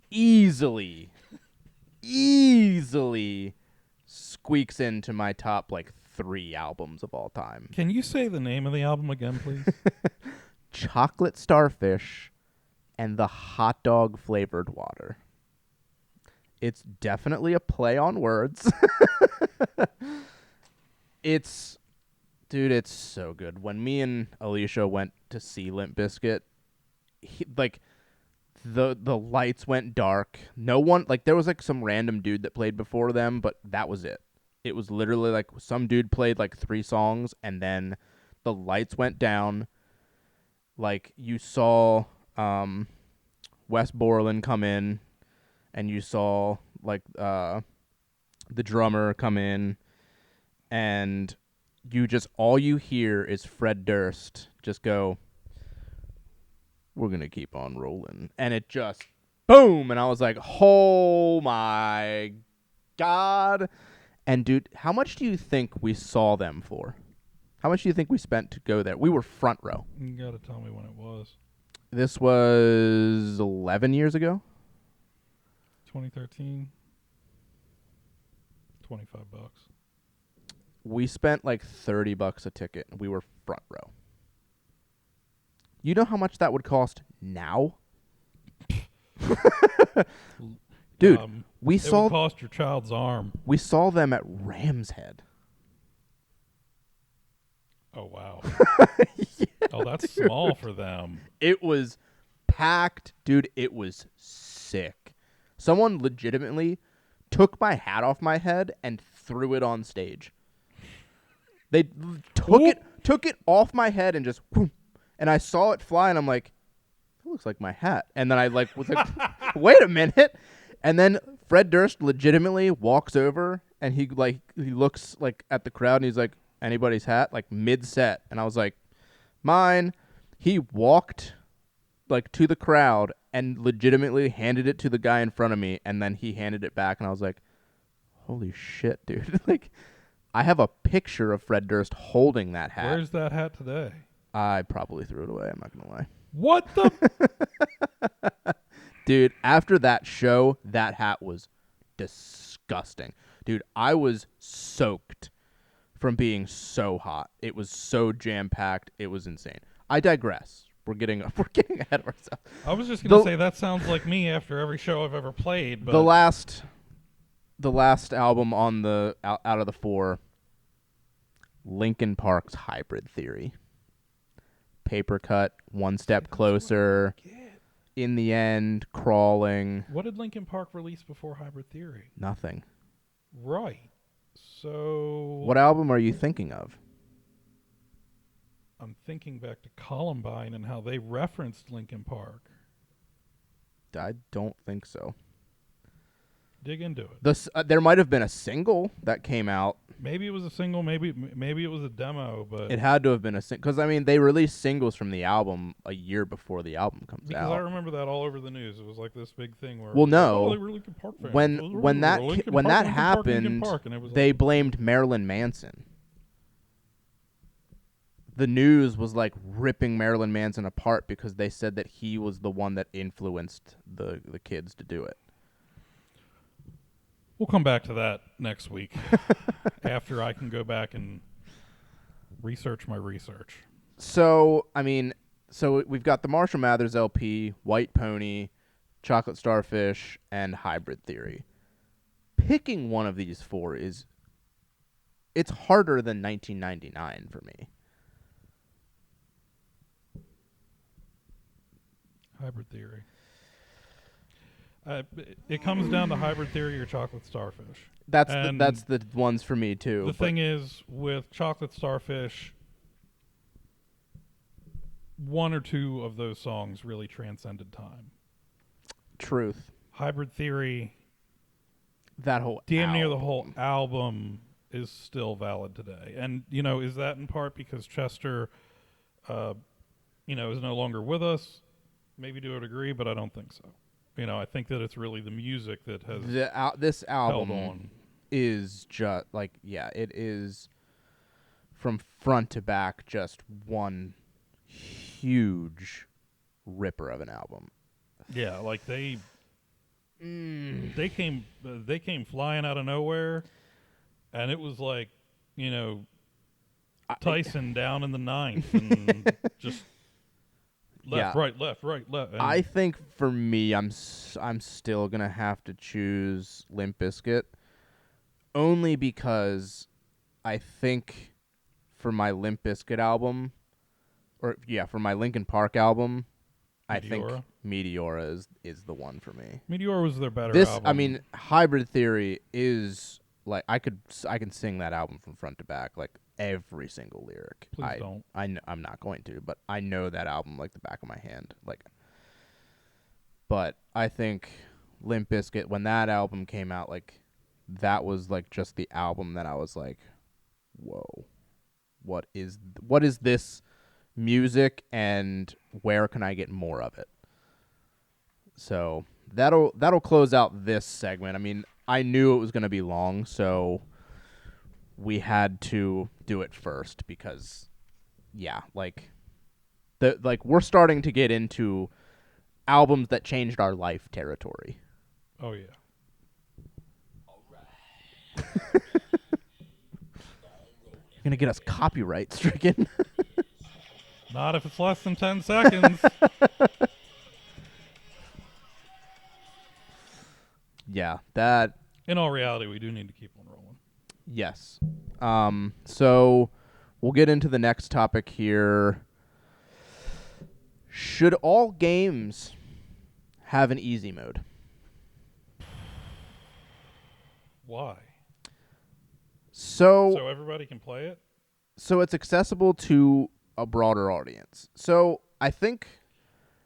easily squeaks into my top 3 albums of all time. Can you say the name of the album again, please? Chocolate Starfish and the hot dog flavored water. It's definitely a play on words. It's so good. When me and Alicia went to see Limp Bizkit, the lights went dark. No one, there was some random dude that played before them, but that was it. It was literally some dude played 3 songs, and then the lights went down. You saw Wes Borland come in, and you saw the drummer come in, and all you hear is Fred Durst just go, "We're gonna keep on rolling," and it just boom, and I was like, "Oh my god!" And dude, how much do you think we saw them for? How much do you think we spent to go there? We were front row. You gotta tell me when it was. This was 11 years ago. 2013. $25. We spent $30 a ticket, and we were front row. You know how much that would cost now? Dude, we It saw would cost your child's arm. we saw them at Ram's Head. Oh wow. Oh, that's small for them. It was packed, dude. It was sick. Someone legitimately took my hat off my head and threw it on stage. They took it off my head and just whoom, and I saw it fly, and I'm like, "That looks like my hat." And then I was like, "Wait a minute!" And then Fred Durst legitimately walks over, and he looks at the crowd, and he's like, "Anybody's hat?" Mid set, and I was like, "Mine." He walked to the crowd and legitimately handed it to the guy in front of me, and then he handed it back, and I was like, "Holy shit, dude!" I have a picture of Fred Durst holding that hat. Where's that hat today? I probably threw it away. I'm not gonna lie. What the? Dude, after that show, that hat was disgusting. Dude, I was soaked from being so hot. It was so jam-packed. It was insane. I digress. We're getting ahead of ourselves. I was just gonna say that sounds like me after every show I've ever played. But The last album on the out of the 4, Linkin Park's Hybrid Theory. Paper Cut, One Step Closer, In the End, Crawling. What did Linkin Park release before Hybrid Theory? Nothing. Right. So What album are you thinking of? I'm thinking back to Columbine and how they referenced Linkin Park. I don't think so. Dig into it. There might have been a single that came out. Maybe it was a single. Maybe it was a demo. But It had to have been a single, because they released singles from the album a year before the album comes because out. I remember that all over the news. It was like this big thing where Well, no. oh, they were Linkin Park fans. When that Linkin when Park, that Linkin Park, happened, Linkin Park, and it was they blamed Marilyn Manson. The news was ripping Marilyn Manson apart because they said that he was the one that influenced the kids to do it. We'll come back to that next week after I can go back and research my research. So we've got the Marshall Mathers LP, White Pony, Chocolate Starfish, and Hybrid Theory. Picking one of these 4 it's harder than 1999 for me. Hybrid Theory. It comes down to Hybrid Theory or Chocolate Starfish. That's And the ones for me too. The thing is, with Chocolate Starfish, one or two of those songs really transcended time. Truth. Hybrid Theory, That whole damn near the album. whole album is still valid today. And, is that in part because Chester, is no longer with us? Maybe to a degree, but I don't think so. I think that it's really the music that has This held album on. is just like, yeah, it is from front to back just one huge ripper of an album. Yeah, like they came flying out of nowhere, and it was like, Tyson down in the ninth and just left, Yeah. right, left. And I think for me, I'm still gonna have to choose Limp Bizkit, only because I think for my Limp Bizkit album, for my Linkin Park album, I think Meteora? Meteora is the one for me. Meteor was their better This, album. I mean, Hybrid Theory is like I can sing that album from front to back, like every single lyric. Please don't. I'm not going to, but I know that album like the back of my hand. But I think Limp Bizkit, when that album came out, like that was like just the album that I was like, whoa, what is this music, and where can I get more of it? So that'll close out this segment. I mean, I knew it was going to be long, so we had to do it first because, yeah, we're starting to get into albums that changed our life territory. Oh yeah. You're gonna get us copyright stricken. Not if it's less than 10 seconds. Yeah, that. In all reality, we do need to keep on rolling. Yes. So we'll get into the next topic here. Should all games have an easy mode? Why? So So everybody can play it? it's accessible to a broader audience. So I think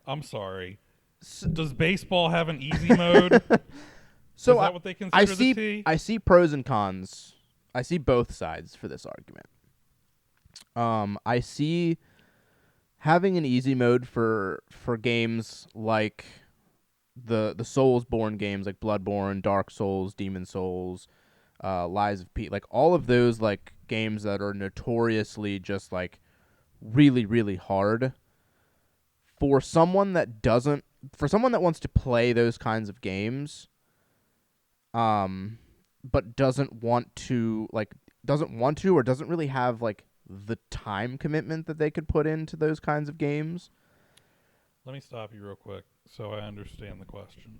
I'm sorry. Does baseball have an easy mode? so. Is that what they consider the T? I see pros and cons. I see both sides for this argument. I see having an easy mode for games like the Soulsborne games like Bloodborne, Dark Souls, Demon Souls, Lies of P, like all of those like games that are notoriously just like really, really hard. For someone that wants to play those kinds of games, but doesn't want to or doesn't really have like the time commitment that they could put into those kinds of games. Let me stop you real quick so I understand the question,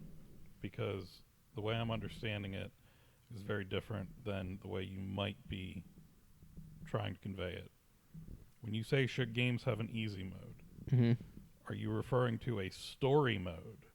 because the way I'm understanding it is very different than the way you might be trying to convey it. When you say should games have an easy mode, are you referring to a story mode?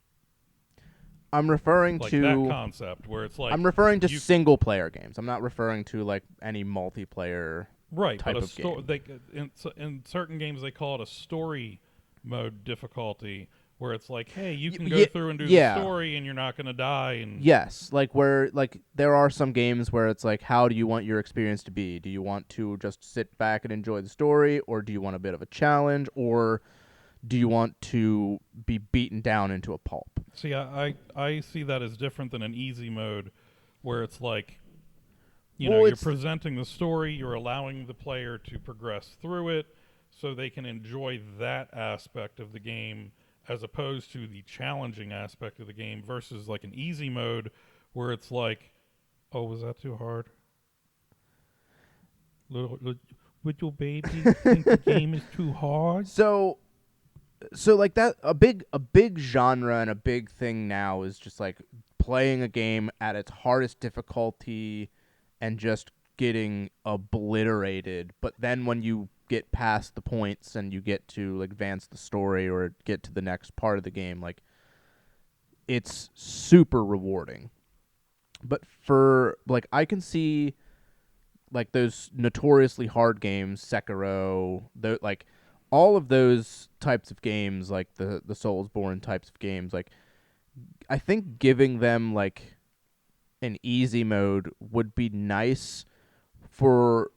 I'm referring Like to that concept where it's like I'm referring to you- single player games. I'm not referring to like any multiplayer right, type but of game. in certain games they call it a story mode difficulty, where it's like, hey, you can go yeah, through and do yeah. the story and you're not going to die. And Yes, like where like there are some games where it's like, how do you want your experience to be? Do you want to just sit back and enjoy the story, or do you want a bit of a challenge, or do you want to be beaten down into a pulp? See, I see that as different than an easy mode, where it's like, you're presenting the story, you're allowing the player to progress through it, so they can enjoy that aspect of the game, as opposed to the challenging aspect of the game, versus like an easy mode, where it's like, oh, was that too hard? Little baby think the game is too hard? So like that a big genre and a big thing now is just like playing a game at its hardest difficulty and just getting obliterated. But then when you get past the points and you get to like advance the story or get to the next part of the game, like it's super rewarding. But for like I can see like those notoriously hard games, Sekiro, like all of those types of games, like the Soulsborne types of games, like I think giving them like an easy mode would be nice for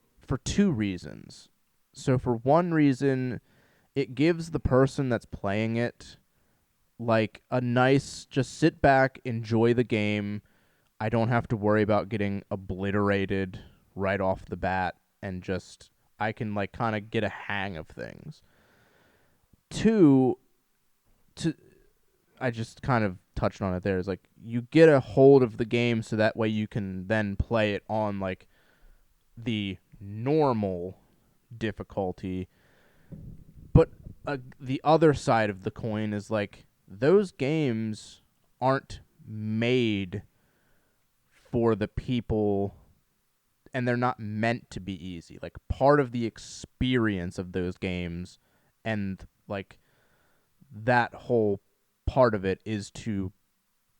two reasons. So for one reason, it gives the person that's playing it like a nice just sit back, enjoy the game. I don't have to worry about getting obliterated right off the bat, and just I can like kind of get a hang of things. Two, to I just kind of touched on it there, is like you get a hold of the game so that way you can then play it on like the normal difficulty. But the other side of the coin is like those games aren't made for the people, and they're not meant to be easy. Like part of the experience of those games and like that whole part of it is to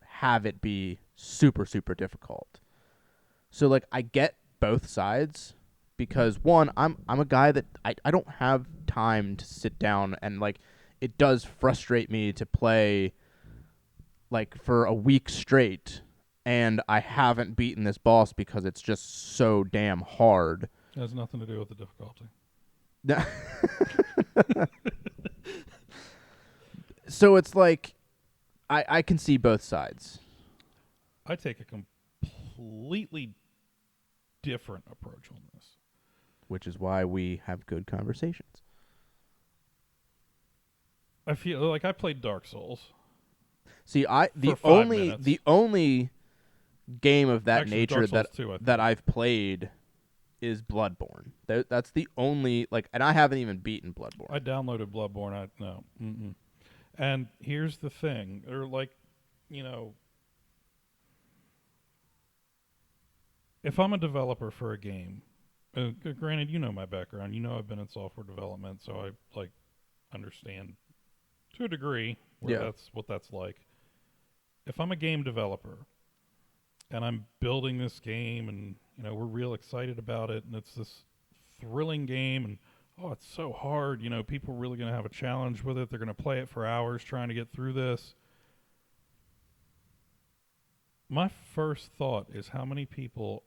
have it be super super difficult. So like I get both sides, because one, I'm a guy that I don't have time to sit down, and like it does frustrate me to play like for a week straight and I haven't beaten this boss because it's just so damn hard. It has nothing to do with the difficulty. So it's like I can see both sides. I take a completely different approach on this. Which is why we have good conversations. I feel like I played Dark Souls. See, For 5 minutes. the only game of that Actually, nature Dark Souls 2, I think. that I've played is Bloodborne. That's the only and I haven't even beaten Bloodborne. I downloaded Bloodborne. And here's the thing, or like, if I'm a developer for a game, granted, you know my background. You know I've been in software development, so I like understand to a degree what that's like. If I'm a game developer and I'm building this game, and we're real excited about it, and it's this thrilling game, and it's so hard, people are really going to have a challenge with it. They're going to play it for hours trying to get through this. My first thought is how many people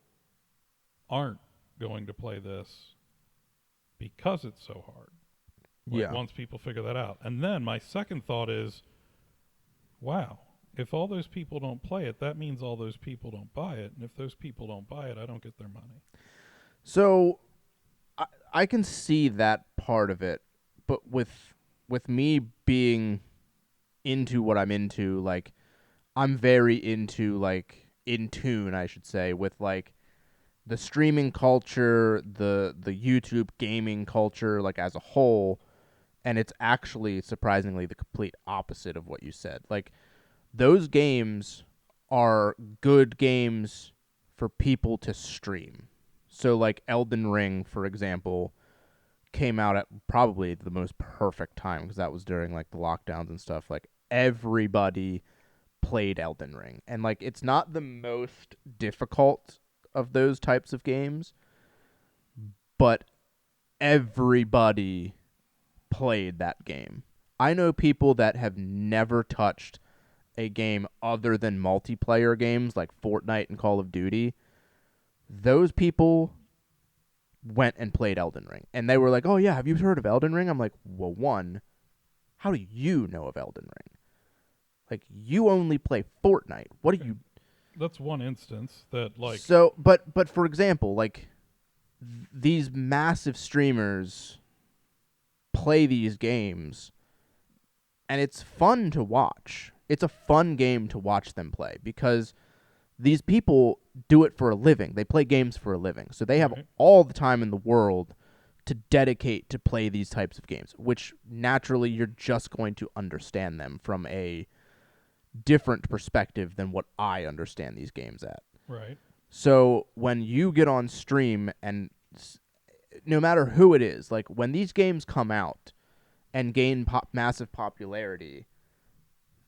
aren't going to play this because it's so hard. Once people figure that out. And then my second thought is, wow, if all those people don't play it, that means all those people don't buy it. And if those people don't buy it, I don't get their money. So I can see that part of it, but with me being into what I'm into, like I'm very into like in tune, I should say, with like the streaming culture, the YouTube gaming culture, like as a whole, and it's actually surprisingly the complete opposite of what you said. Like those games are good games for people to stream. So like Elden Ring, for example, came out at probably the most perfect time, because that was during like the lockdowns and stuff. Like everybody played Elden Ring, and like it's not the most difficult of those types of games, but everybody played that game. I know people that have never touched a game other than multiplayer games like Fortnite and Call of Duty. Those people went and played Elden Ring, and they were like, "Oh yeah, have you heard of Elden Ring?" I'm like, "Well, one, how do you know of Elden Ring? Like, you only play Fortnite. What do you?" That's one instance that like. So, but for example, like these massive streamers play these games, and it's fun to watch. It's a fun game to watch them play, because these people do it for a living. They play games for a living. So they have all the time in the world to dedicate to play these types of games, which naturally you're just going to understand them from a different perspective than what I understand these games at. Right. So when you get on stream, and no matter who it is, like when these games come out and gain massive popularity,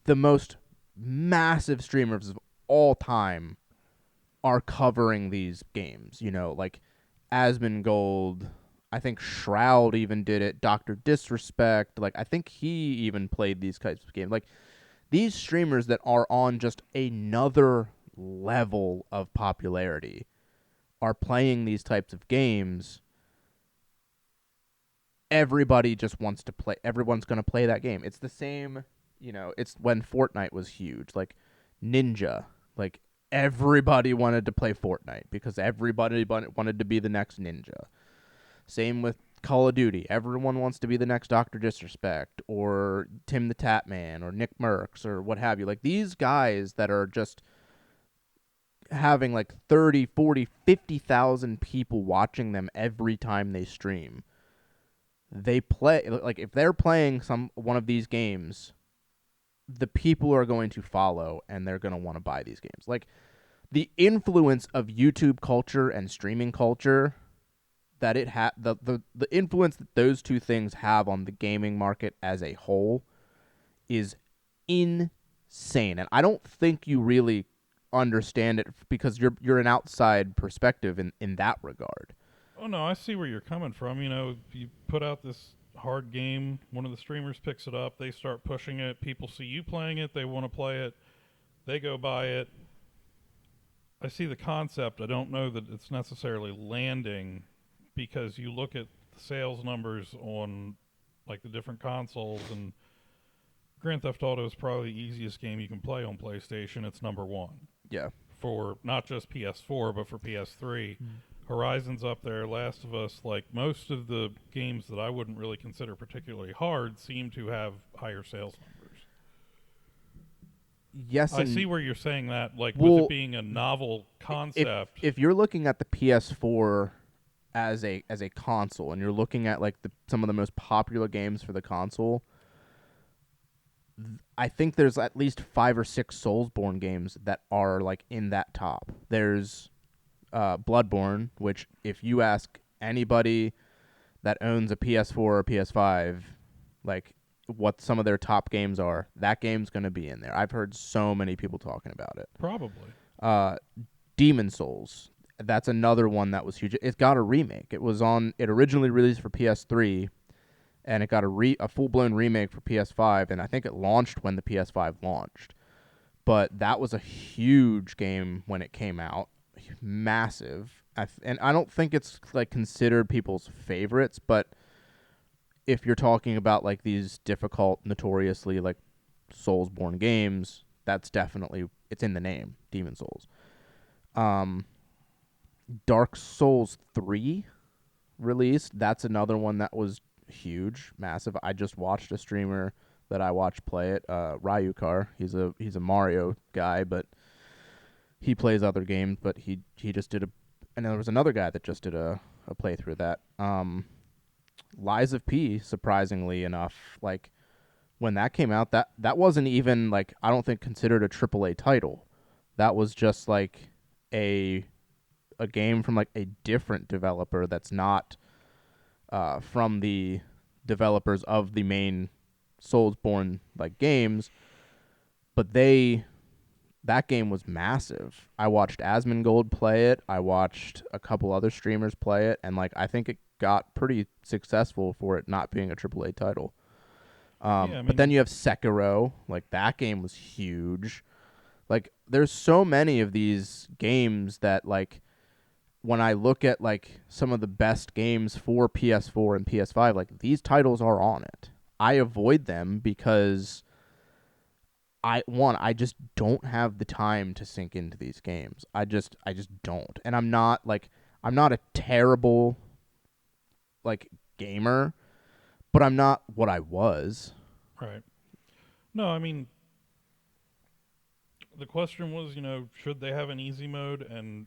the most massive streamers of all time are covering these games. Like Asmongold, I think Shroud even did it. Dr. Disrespect, like I think he even played these types of games. Like these streamers that are on just another level of popularity are playing these types of games. Everybody just wants to play. Everyone's going to play that game. It's the same, it's when Fortnite was huge. Like Ninja, like everybody wanted to play Fortnite because everybody wanted to be the next Ninja. Same with Call of Duty. Everyone wants to be the next Dr. Disrespect or Tim the Tatman or Nick Merckx or what have you. Like these guys that are just having like 30, 40, 50,000 people watching them every time they stream. They play, like if they're playing one of these games, the people are going to follow and they're going to want to buy these games. Like the influence of YouTube culture and streaming culture that the influence that those two things have on the gaming market as a whole is insane. And I don't think you really understand it because you're an outside perspective in that regard. Oh no, I see where you're coming from. You put out this hard game, one of the streamers picks it up, they start pushing it, people see you playing it, they want to play it, they go buy it. I see the concept. I don't know that it's necessarily landing because you look at the sales numbers on like the different consoles, and Grand Theft Auto is probably the easiest game you can play on PlayStation. It's number one. Yeah. For not just PS4, but for PS3. Horizon's up there, Last of Us, like most of the games that I wouldn't really consider particularly hard seem to have higher sales numbers. Yes, I see where you're saying that, like well, with it being a novel concept. If you're looking at the PS4 as a console and you're looking at like some of the most popular games for the console, I think there's at least 5 or 6 Soulsborne games that are like in that top. There's Bloodborne, which if you ask anybody that owns a PS4 or PS5, like what some of their top games are, that game's going to be in there. I've heard so many people talking about it. Probably. Demon Souls, that's another one that was huge. It got a remake. It originally released for PS3, and it got a full-blown remake for PS5, and I think it launched when the PS5 launched. But that was a huge game when it came out. Massive. And I don't think it's like considered people's favorites, but if you're talking about like these difficult, notoriously like Soulsborne games, that's definitely, it's in the name, Demon Souls. Dark Souls 3 released. That's another one that was huge, massive. I just watched a streamer that I watched play it, Ryukar. He's a Mario guy, but he plays other games, but he just did and there was another guy that just did a playthrough of that. Lies of P, surprisingly enough, like when that came out, that wasn't even like, I don't think considered a AAA title. That was just like a game from like a different developer that's not from the developers of the main Soulsborne like games, but that game was massive. I watched Asmongold play it. I watched a couple other streamers play it, and like I think it got pretty successful for it not being a AAA title. But then you have Sekiro. Like that game was huge. Like there's so many of these games that like when I look at like some of the best games for PS4 and PS5, like these titles are on it. I avoid them because I just don't have the time to sink into these games. I just don't. And I'm not a terrible like gamer, but I'm not what I was. Right. No, I mean, the question was, should they have an easy mode? And,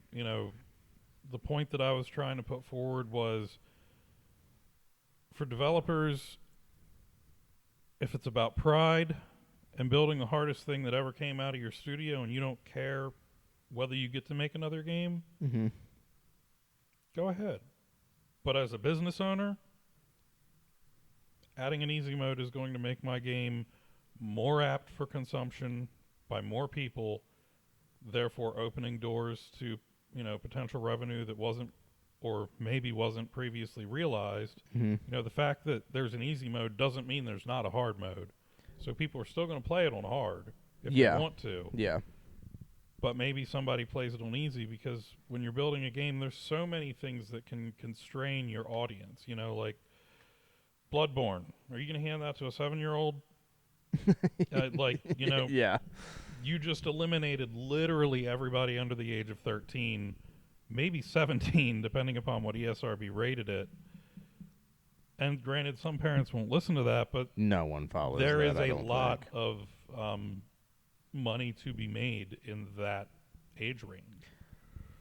the point that I was trying to put forward was for developers, if it's about pride and building the hardest thing that ever came out of your studio and you don't care whether you get to make another game, go ahead. But as a business owner, adding an easy mode is going to make my game more apt for consumption by more people, therefore opening doors to, potential revenue that wasn't or maybe wasn't previously realized. Mm-hmm. You know, the fact that there's an easy mode doesn't mean there's not a hard mode. So people are still going to play it on hard if Yeah. they want to. Yeah. But maybe somebody plays it on easy because when you're building a game, there's so many things that can constrain your audience. You know, like Bloodborne. Are you going to hand that to a 7-year-old? Yeah. You just eliminated literally everybody under the age of 13, maybe 17, depending upon what ESRB rated it. And granted, some parents won't listen to that, but No one follows there that, is I a don't lot think. of money to be made in that age range.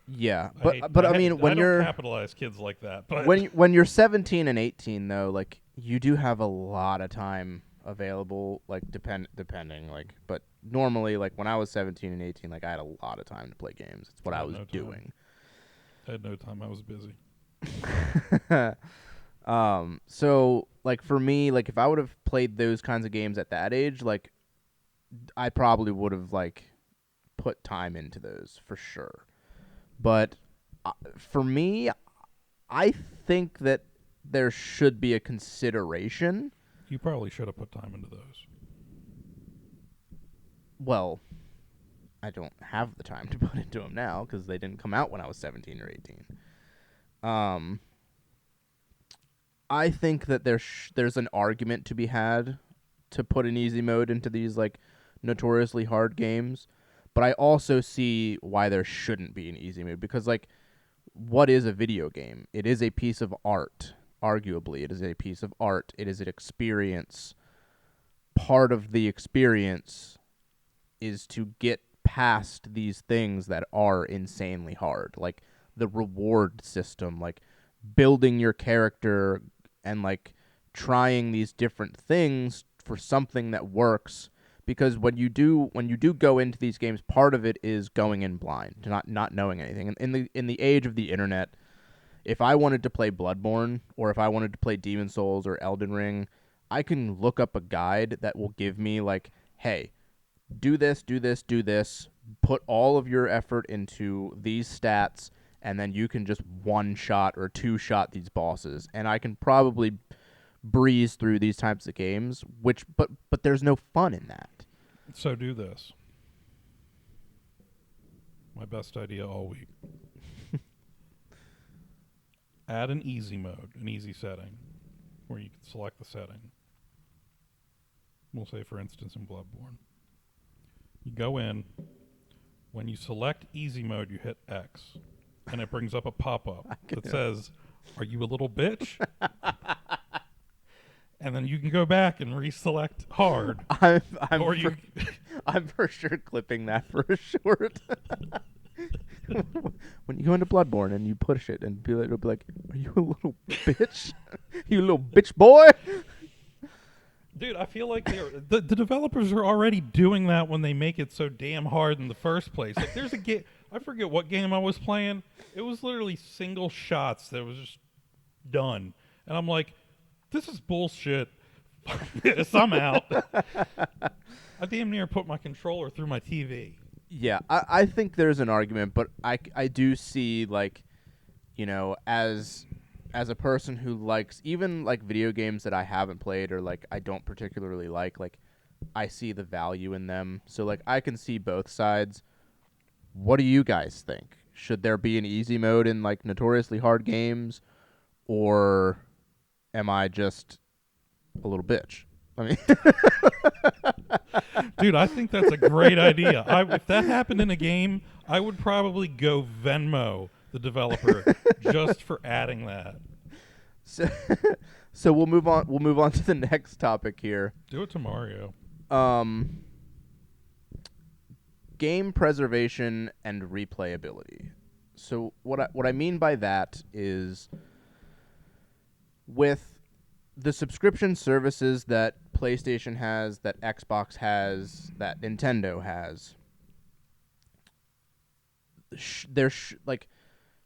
Yeah, I mean, when I don't you're capitalize kids like that, but when you're 17 and 18 though, like you do have a lot of time available, like depending, like, but normally, like when I was 17 and 18, like I had a lot of time to play games. It's what I I had was no time. doing. I had no time. I was busy. So like for me, like if I would have played those kinds of games at that age, like I probably would have like put time into those for sure. But for me, I think that there should be a consideration. You probably should have put time into those. Well, I don't have the time to put into them now because they didn't come out when I was 17 or 18. I think that there's an argument to be had to put an easy mode into these like notoriously hard games, but I also see why there shouldn't be an easy mode because like what is a video game? It is a piece of art. Arguably, it is a piece of art. It is an experience. Part of the experience is to get past these things that are insanely hard, like the reward system, like building your character and like trying these different things for something that works. Because when you do go into these games, part of it is going in blind, not knowing anything. In the age of the internet, if I wanted to play Bloodborne or if I wanted to play Demon Souls or Elden Ring, I can look up a guide that will give me like, hey, do this, do this, do this, put all of your effort into these stats, and then you can just one-shot or two-shot these bosses. And I can probably breeze through these types of games, but there's no fun in that. So do this. My best idea all week. Add an easy mode, an easy setting, where you can select the setting. We'll say, for instance, in Bloodborne. You go in. When you select easy mode, you hit X. And it brings up a pop-up that says, "Are you a little bitch?" And then you can go back and reselect hard. I'm for sure clipping that for a short. When you go into Bloodborne and you push it and it'll be like, "Are you a little bitch? You little bitch boy?" Dude, I feel like the developers are already doing that when they make it so damn hard in the first place. Like, there's a game, I forget what game I was playing. It was literally single shots that was just done. And I'm like, this is bullshit. Fuck this, I'm out. I damn near put my controller through my TV. Yeah, I think there's an argument, but I do see, like, you know, as a person who likes even like video games that I haven't played or like I don't particularly like I see the value in them. So like I can see both sides. What do you guys think? Should there be an easy mode in like notoriously hard games, or am I just a little bitch? I mean, Dude, I think that's a great idea. If that happened in a game, I would probably go Venmo the developer just for adding that. So we'll move on. We'll move on to the next topic here. Do it to Mario. Game preservation and replayability. So what I mean by that is with the subscription services that PlayStation has, that Xbox has, that Nintendo has,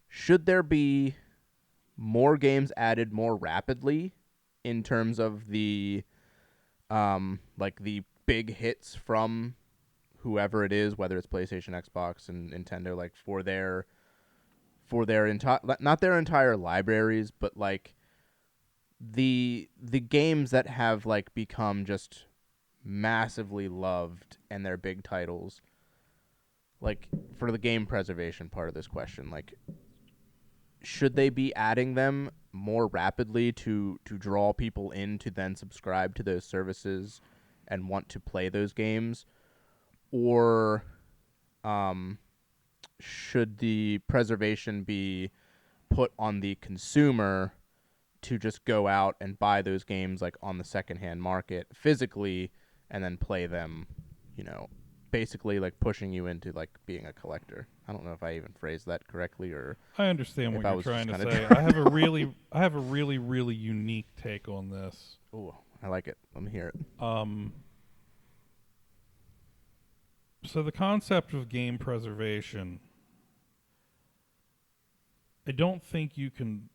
should there be more games added more rapidly in terms of the like the big hits from whoever it is, whether it's PlayStation, Xbox, and Nintendo, like for for their entire, not their entire libraries, but like the games that have like become just massively loved and they're big titles. Like for the game preservation part of this question, like should they be adding them more rapidly to draw people in to then subscribe to those services and want to play those games, or should the preservation be put on the consumer to just go out and buy those games like on the secondhand market physically and then play them, basically like pushing you into like being a collector? I don't know if I even phrased that correctly, or I understand if what I you're was trying just to kinda say. I have a really, really unique take on this. ooh, I like it. Let me hear it. So the concept of game preservation, I don't think you can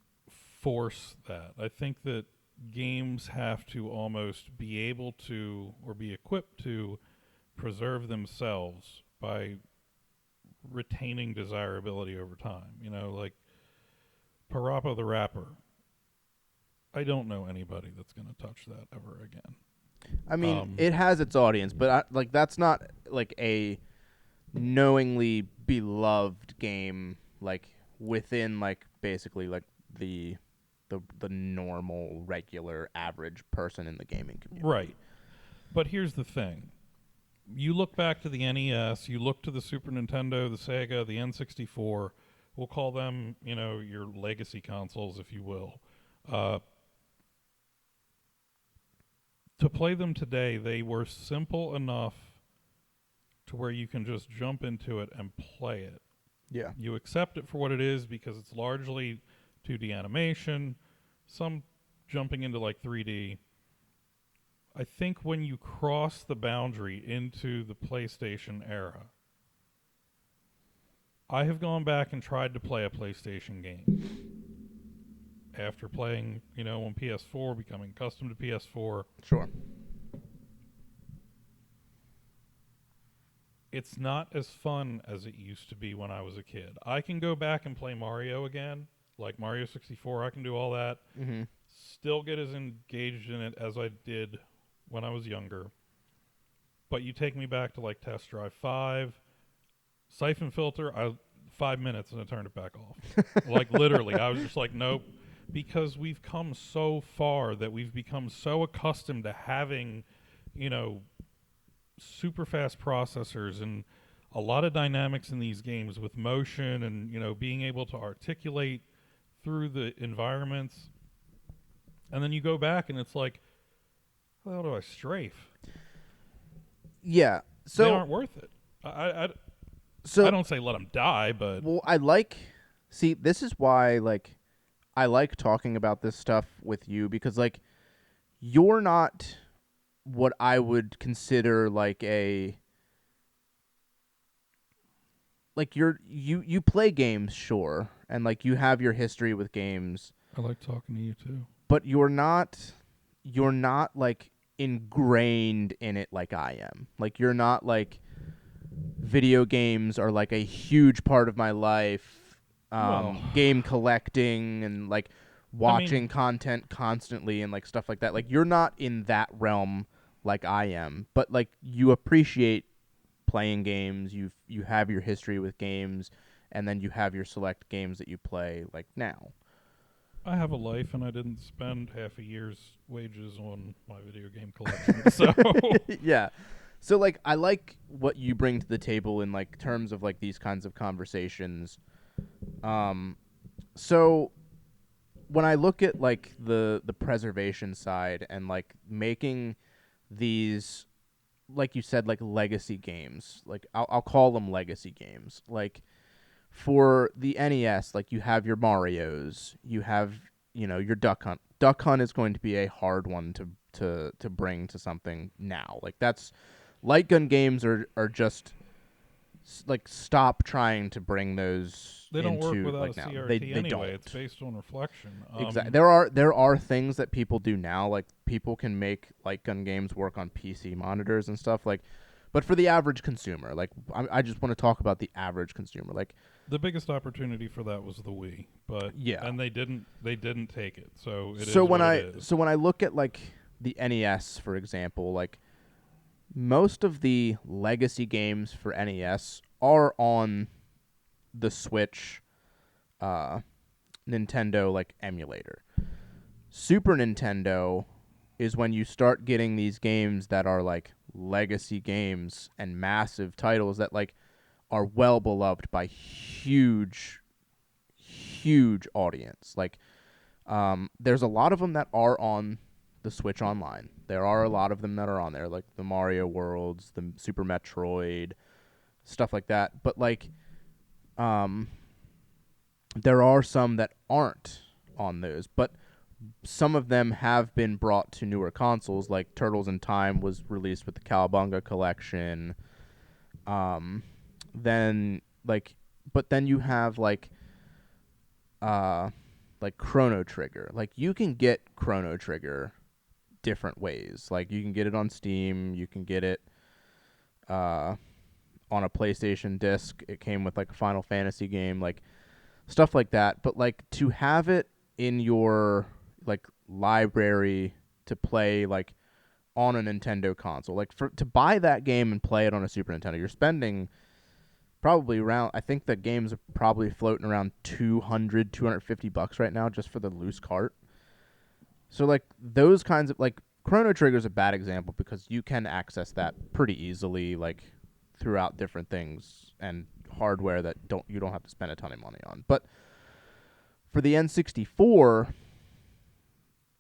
force that. I think that games have to almost be able to, or be equipped to, preserve themselves by retaining desirability over time. Like Parappa the Rapper. I don't know anybody that's going to touch that ever again. I mean, it has its audience, but that's not like a knowingly beloved game, like within like basically like the normal, regular, average person in the gaming community. Right. But here's the thing. You look back to the NES, you look to the Super Nintendo, the Sega, the N64. We'll call them, your legacy consoles, if you will. To play them today, they were simple enough to where you can just jump into it and play it. Yeah. You accept it for what it is because it's largely 2D animation, some jumping into like 3D. I think when you cross the boundary into the PlayStation era, I have gone back and tried to play a PlayStation game. After playing, on PS4, becoming accustomed to PS4. Sure. It's not as fun as it used to be when I was a kid. I can go back and play Mario again, like Mario 64. I can do all that. Mm-hmm. Still get as engaged in it as I did when I was younger. But you take me back to like Test Drive 5, Siphon Filter, 5 minutes and I turned it back off. Like literally, I was just like, nope. Because we've come so far that we've become so accustomed to having, super fast processors and a lot of dynamics in these games with motion and, being able to articulate through the environments. And then you go back and it's like, how do I strafe? Yeah. They So aren't worth it. I so don't say let them die, but well, see, this is why like I like talking about this stuff with you, because like you're not what I would consider like you play games, sure, and like you have your history with games, I like talking to you too. but you're not like ingrained in it like I am. Like you're not like video games are like a huge part of my life. Game collecting and like watching content constantly and like stuff like that. Like you're not in that realm like I am, but like you appreciate playing games. You have your history with games, and then you have your select games that you play like now. I have a life, and I didn't spend half a year's wages on my video game collection. So Yeah. So like I like what you bring to the table in like terms of like these kinds of conversations. So when I look at like the preservation side and like making these, like you said, like legacy games, like I'll call them legacy games. Like for the NES, like you have your Marios, you have, your Duck Hunt. Duck Hunt is going to be a hard one to bring to something now. Like that's light gun games are just like stop trying to bring those. they don't work into, without like, a now. CRT They anyway. don't. It's based on reflection. Exactly. There are things that people do now. Like people can make light gun games work on PC monitors and stuff. Like, but for the average consumer, like I just want to talk about the average consumer. Like The biggest opportunity for that was the Wii, but Yeah. and they didn't take it. So it is so when what I it is. so when I look at like the NES, for example, like most of the legacy games for NES are on the Switch, Nintendo like emulator. Super Nintendo is when you start getting these games that are like legacy games and massive titles that like are well beloved by huge audience. Like there's a lot of them that are on the Switch Online. There are a lot of them that are on there, like the Mario Worlds, the Super Metroid, stuff like that. But like there are some that aren't on those, but some of them have been brought to newer consoles, like Turtles in Time was released with the Cowabunga collection. Then like, but then you have like Chrono Trigger. Like you can get Chrono Trigger different ways. Like you can get it on Steam, you can get it on a PlayStation disc. It came with like a Final Fantasy game, like stuff like that. But like to have it in your like library to play like on a Nintendo console, like to buy that game and play it on a Super Nintendo, you're spending probably around, I think the games are probably floating around $250 right now just for the loose cart. So like those kinds of, like Chrono Trigger is a bad example because you can access that pretty easily, like throughout different things and hardware that you don't have to spend a ton of money on. But for the N64,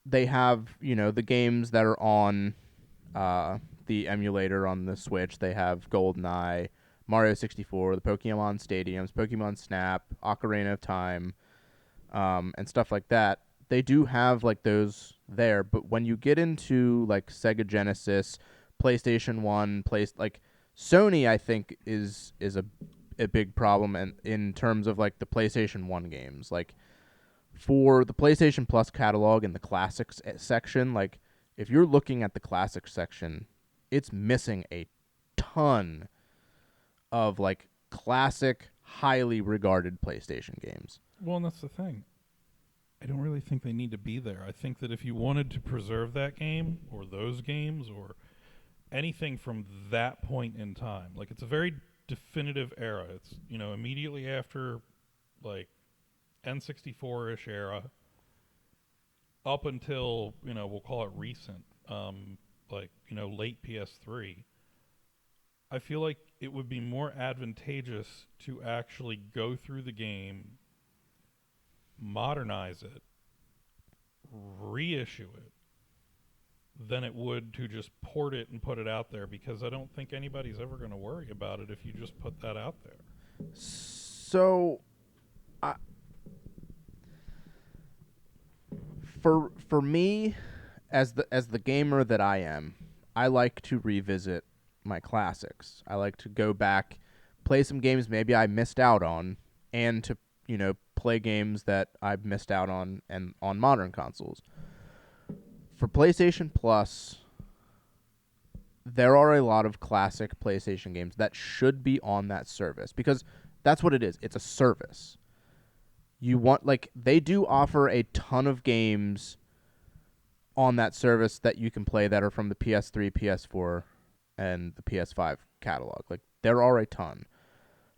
they have, you know, the games that are on the emulator on the Switch. They have GoldenEye, Mario 64, the Pokemon Stadiums, Pokemon Snap, Ocarina of Time, and stuff like that. They do have like those there, but when you get into like Sega Genesis, PlayStation 1, like Sony, I think is a big problem, and in terms of like the PlayStation 1 games, like for the PlayStation Plus catalog in the classics section, like if you're looking at the classics section, it's missing a ton of like classic, highly regarded PlayStation games. Well, and that's the thing. I don't really think they need to be there. I think that if you wanted to preserve that game or those games or anything from that point in time, like it's a very definitive era. It's, you know, immediately after like N64-ish era up until, you know, we'll call it recent, like, you know, late PS3. I feel like it would be more advantageous to actually go through the game, modernize it, reissue it, than it would to just port it and put it out there, because I don't think anybody's ever going to worry about it if you just put that out there. So, for me, as the gamer that I am, I like to revisit my classics. I like to go back, play some games maybe I missed out on, and to, you know, play games that I've missed out on and on modern consoles. For PlayStation Plus, there are a lot of classic PlayStation games that should be on that service, because that's what it is. It's a service. You want, like, they do offer a ton of games on that service that you can play that are from the PS3, PS4, and the PS5 catalog. Like, there are a ton.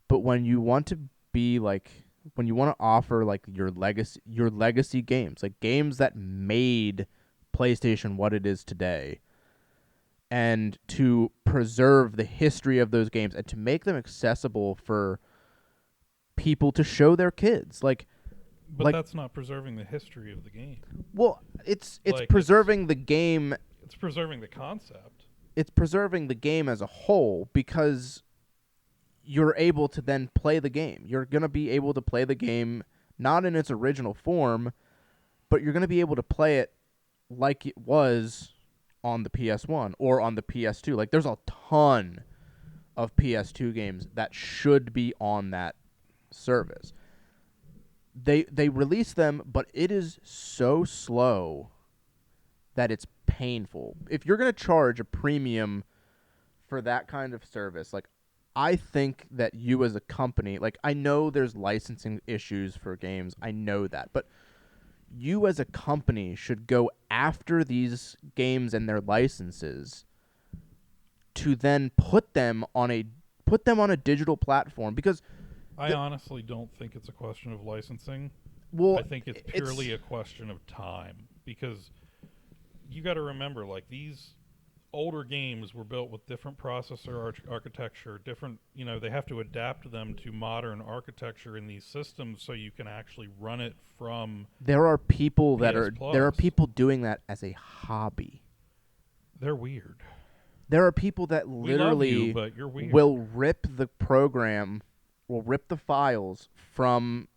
But when you want to be like, when you want to offer like your legacy games, like games that made PlayStation what it is today, and to preserve the history of those games and to make them accessible for people to show their kids, But like, that's not preserving the history of the game. well, it's Like, preserving the game. It's preserving the concept. It's preserving the game as a whole, because you're able to then play the game. You're going to be able to play the game not in its original form, but you're going to be able to play it like it was on the PS1 or on the PS2. Like, there's a ton of PS2 games that should be on that service. They release them, but it is so slow that it's painful. If you're going to charge a premium for that kind of service, like, I think that you as a company, like I know there's licensing issues for games, I know that, but you as a company should go after these games and their licenses to then put them on a digital platform because I honestly don't think it's a question of licensing. well I think it's purely a question of time because you got to remember, like, these older games were built with different processor architecture, different, they have to adapt them to modern architecture in these systems so you can actually run it from there are people that PS there are Plus. people doing that as a hobby. They're weird. There are people that We love literally you, but you're weird. will rip the program, will rip the files from,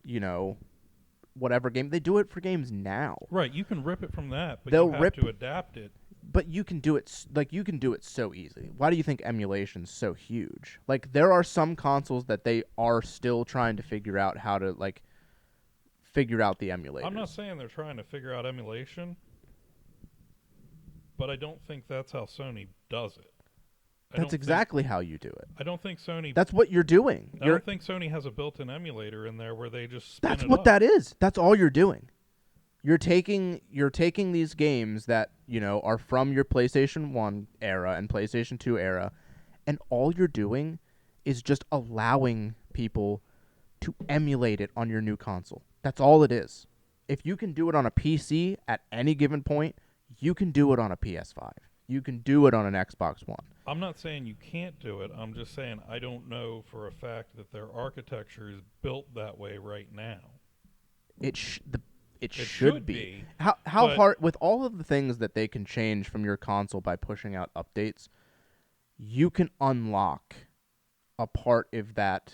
whatever game. They do it for games now. Right, you can rip it from that, but They'll you have rip- to adapt it. But you can do it so easily. Why do you think emulation's so huge? Like there are some consoles that they are still trying to figure out how to figure out the emulators. I'm not saying they're trying to figure out emulation, but I don't think that's how Sony does it. That's exactly how you do it. I don't think Sony. That's what you're doing. I don't think Sony has a built-in emulator in there where they just spin That's it what up. that is. That's all you're doing. You're taking these games that, are from your PlayStation 1 era and PlayStation 2 era, and all you're doing is just allowing people to emulate it on your new console. That's all it is. If you can do it on a PC at any given point, you can do it on a PS5. You can do it on an Xbox One. I'm not saying you can't do it. I'm just saying I don't know for a fact that their architecture is built that way right now. It should should be. be, How but- hard with all of the things that they can change from your console by pushing out updates, you can unlock a part of that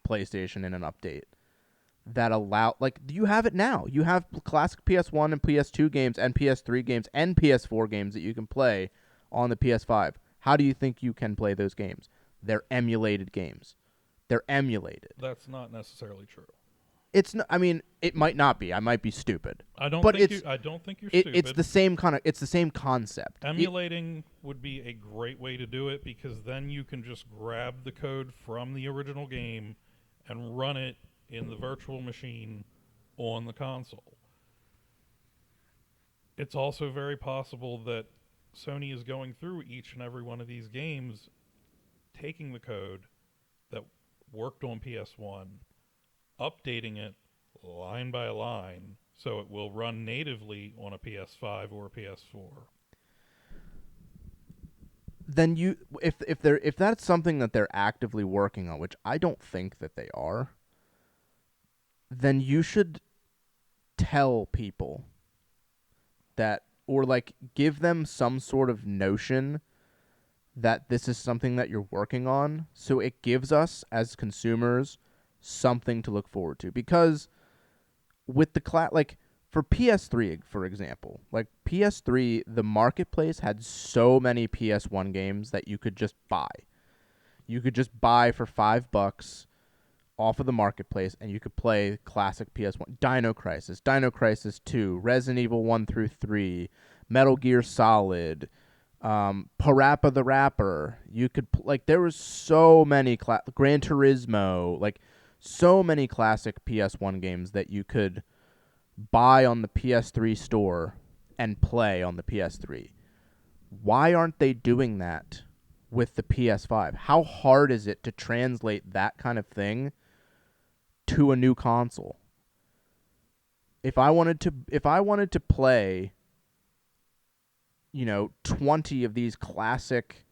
PlayStation in an update that you have it now. You have classic PS1 and PS2 games and PS3 games and PS4 games that you can play on the PS5. How do you think you can play those games? They're emulated games. They're emulated. That's not necessarily true. It's not, I mean, it might not be. I might be stupid. I don't But think it's- I don't think you're stupid. It's the same concept. Emulating would be a great way to do it because then you can just grab the code from the original game and run it in the virtual machine on the console. It's also very possible that Sony is going through each and every one of these games, taking the code that worked on PS1, updating it line by line so it will run natively on a PS5 or a PS4. Then if that's something that they're actively working on, which I don't think that they are, then you should tell people that, or give them some sort of notion that this is something that you're working on, so it gives us as consumers something to look forward to. Because with the for PS3, for example, PS3, the marketplace had so many PS1 games that you could just buy. You could just buy for $5 off of the marketplace, and you could play classic PS1. Dino Crisis 2, Resident Evil 1 through 3, Metal Gear Solid, Parappa the Rapper. You could there was so many Gran Turismo, so many classic PS1 games that you could buy on the PS3 store and play on the PS3. Why aren't they doing that with the PS5? How hard is it to translate that kind of thing to a new console? If I wanted to play 20 of these classic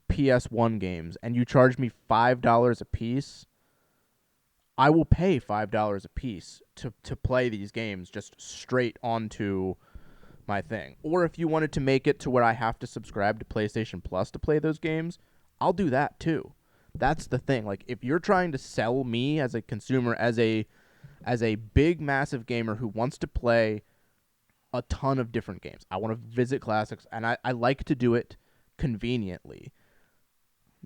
PS1 games and you charge me $5 a piece, I will pay $5 a piece to play these games just straight onto my thing. Or if you wanted to make it to where I have to subscribe to PlayStation Plus to play those games, I'll do that too. That's the thing. If you're trying to sell me as a consumer, as a big, massive gamer who wants to play a ton of different games, I want to visit classics, and I like to do it conveniently.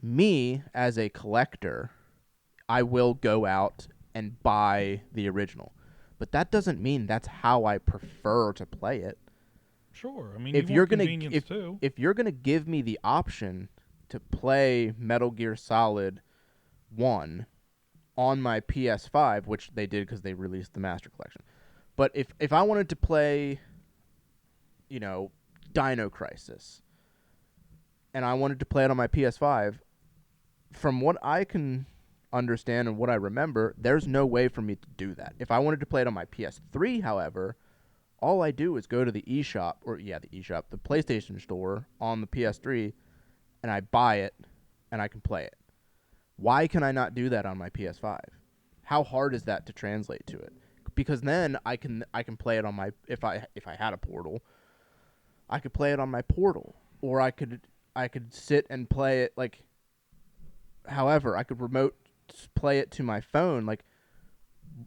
Me, as a collector, I will go out and buy the original. But that doesn't mean that's how I prefer to play it. Sure, I mean, If you you're want gonna convenience too. if you're gonna give me the option to play Metal Gear Solid 1 on my PS5, which they did because they released the Master Collection. But if I wanted to play, Dino Crisis, and I wanted to play it on my PS5, from what I can understand and what I remember, there's no way for me to do that. If I wanted to play it on my PS3, however, all I do is go to the eShop, the PlayStation Store on the PS3, and I buy it, and I can play it. Why can I not do that on my PS5? How hard is that to translate to it? Because then I can play it on my, if I had a Portal, I could play it on my Portal, or I could sit and play it like. However, I could remote play it to my phone. Like,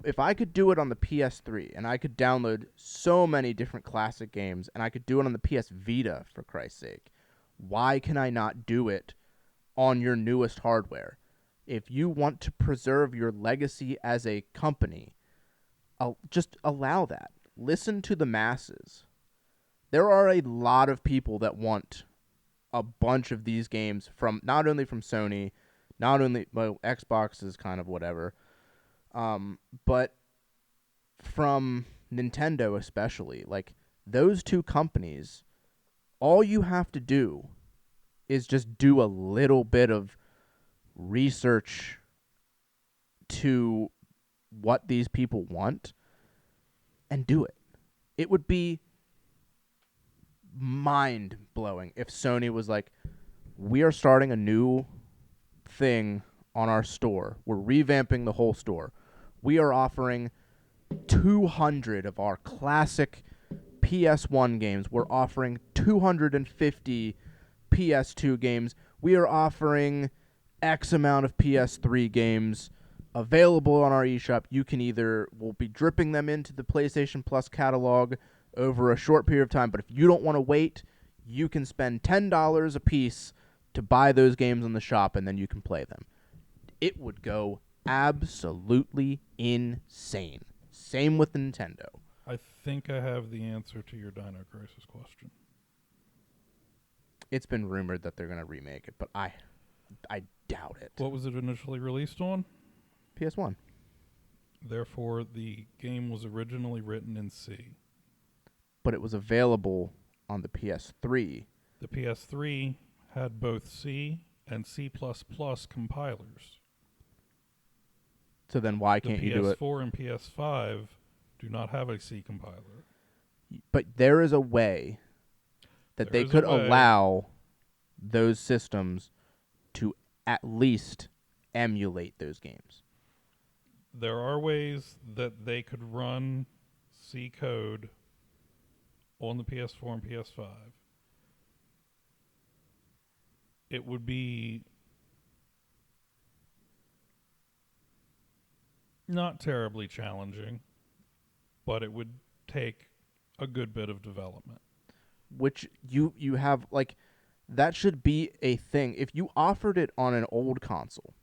if I could do it on the PS3 and I could download so many different classic games, and I could do it on the PS Vita, for Christ's sake, why can I not do it on your newest hardware? If you want to preserve your legacy as a company, just allow that. Listen to the masses. There are a lot of people that want a bunch of these games from not only from Sony, not only Xbox is kind of whatever, but from Nintendo especially. Like, those two companies, all you have to do is just do a little bit of research to what these people want and do it. It would be mind-blowing if Sony was like, we are starting a new thing on our store. We're revamping the whole store. We are offering 200 of our classic PS1 games. We're offering 250 PS2 games. We are offering X amount of PS3 games available on our eShop. We'll be dripping them into the PlayStation Plus catalog over a short period of time, but if you don't want to wait, you can spend $10 a piece to buy those games in the shop, and then you can play them. It would go absolutely insane. Same with Nintendo. I think I have the answer to your Dino Crisis question. It's been rumored that they're going to remake it, but I doubt it. What was it initially released on? PS1. Therefore, the game was originally written in C. But it was available on the PS3. The PS3 had both C and C++ compilers. So then why can't you do it? The PS4 and PS5 do not have a C compiler. But there is a way that they could allow those systems to at least emulate those games. There are ways that they could run C code on the PS4 and PS5. It would be not terribly challenging, but it would take a good bit of development. Which you have, like, that should be a thing. If you offered it on an old console,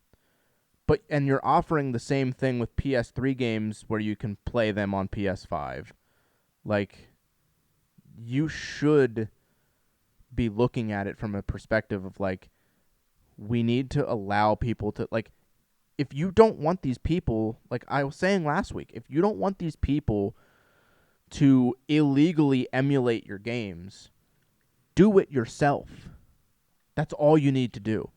and you're offering the same thing with PS3 games where you can play them on PS5, like, you should be looking at it from a perspective of, like, we need to allow people to, like, if you don't want these people, like I was saying last week, if you don't want these people to illegally emulate your games, do it yourself. That's all you need to do.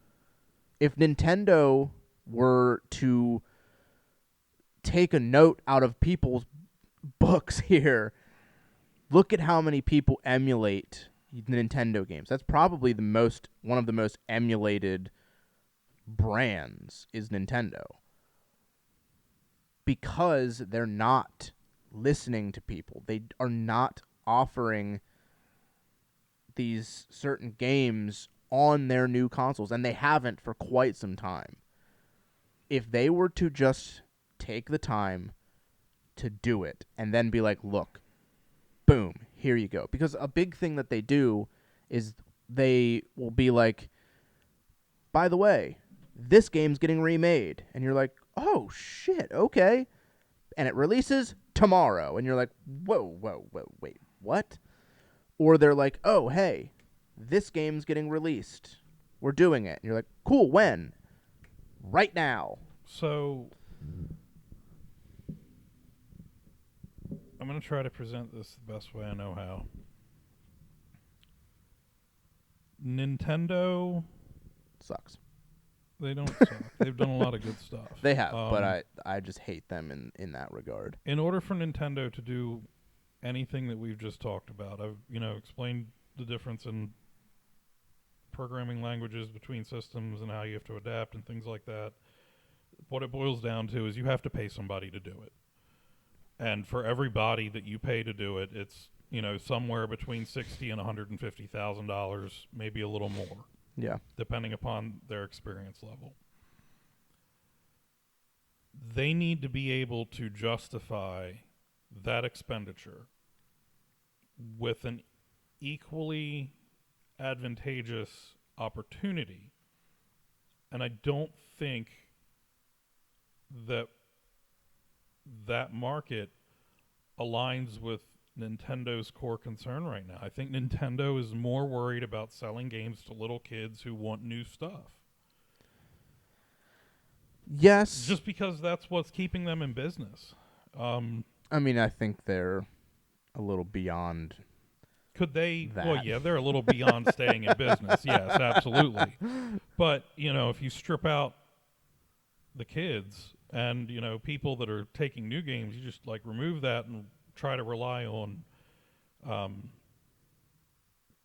If Nintendo were to take a note out of people's books here, look at how many people emulate Nintendo games. That's probably one of the most emulated brands is Nintendo. Because they're not listening to people. They are not offering these certain games on their new consoles, and they haven't for quite some time. If they were to just take the time to do it and then be like, look, boom, here you go. Because a big thing that they do is they will be like, by the way, this game's getting remade. And you're like, oh, shit, okay. And it releases tomorrow. And you're like, whoa, wait, what? Or they're like, oh, hey, this game's getting released We're doing it. And you're like, cool, when? Right now. So I'm going to try to present this the best way I know how. Nintendo, Sucks. they don't suck. They've done a lot of good stuff. They have, but I just hate them in that regard. In order for Nintendo to do anything that we've just talked about, I've explained the difference in programming languages between systems and how you have to adapt and things like that. What it boils down to is you have to pay somebody to do it. And for every body that you pay to do it, it's somewhere between $60,000 and $150,000, maybe a little more, Yeah. depending upon their experience level. They need to be able to justify that expenditure with an equally advantageous opportunity. And I don't think that market aligns with Nintendo's core concern right now. I think Nintendo is more worried about selling games to little kids who want new stuff. Yes. Just because that's what's keeping them in business. I mean, I think they're a little beyond. Could they? That. Well, yeah, they're a little beyond staying in business. Yes, absolutely. But, if you strip out the kids and, people that are taking new games, you just remove that and try to rely on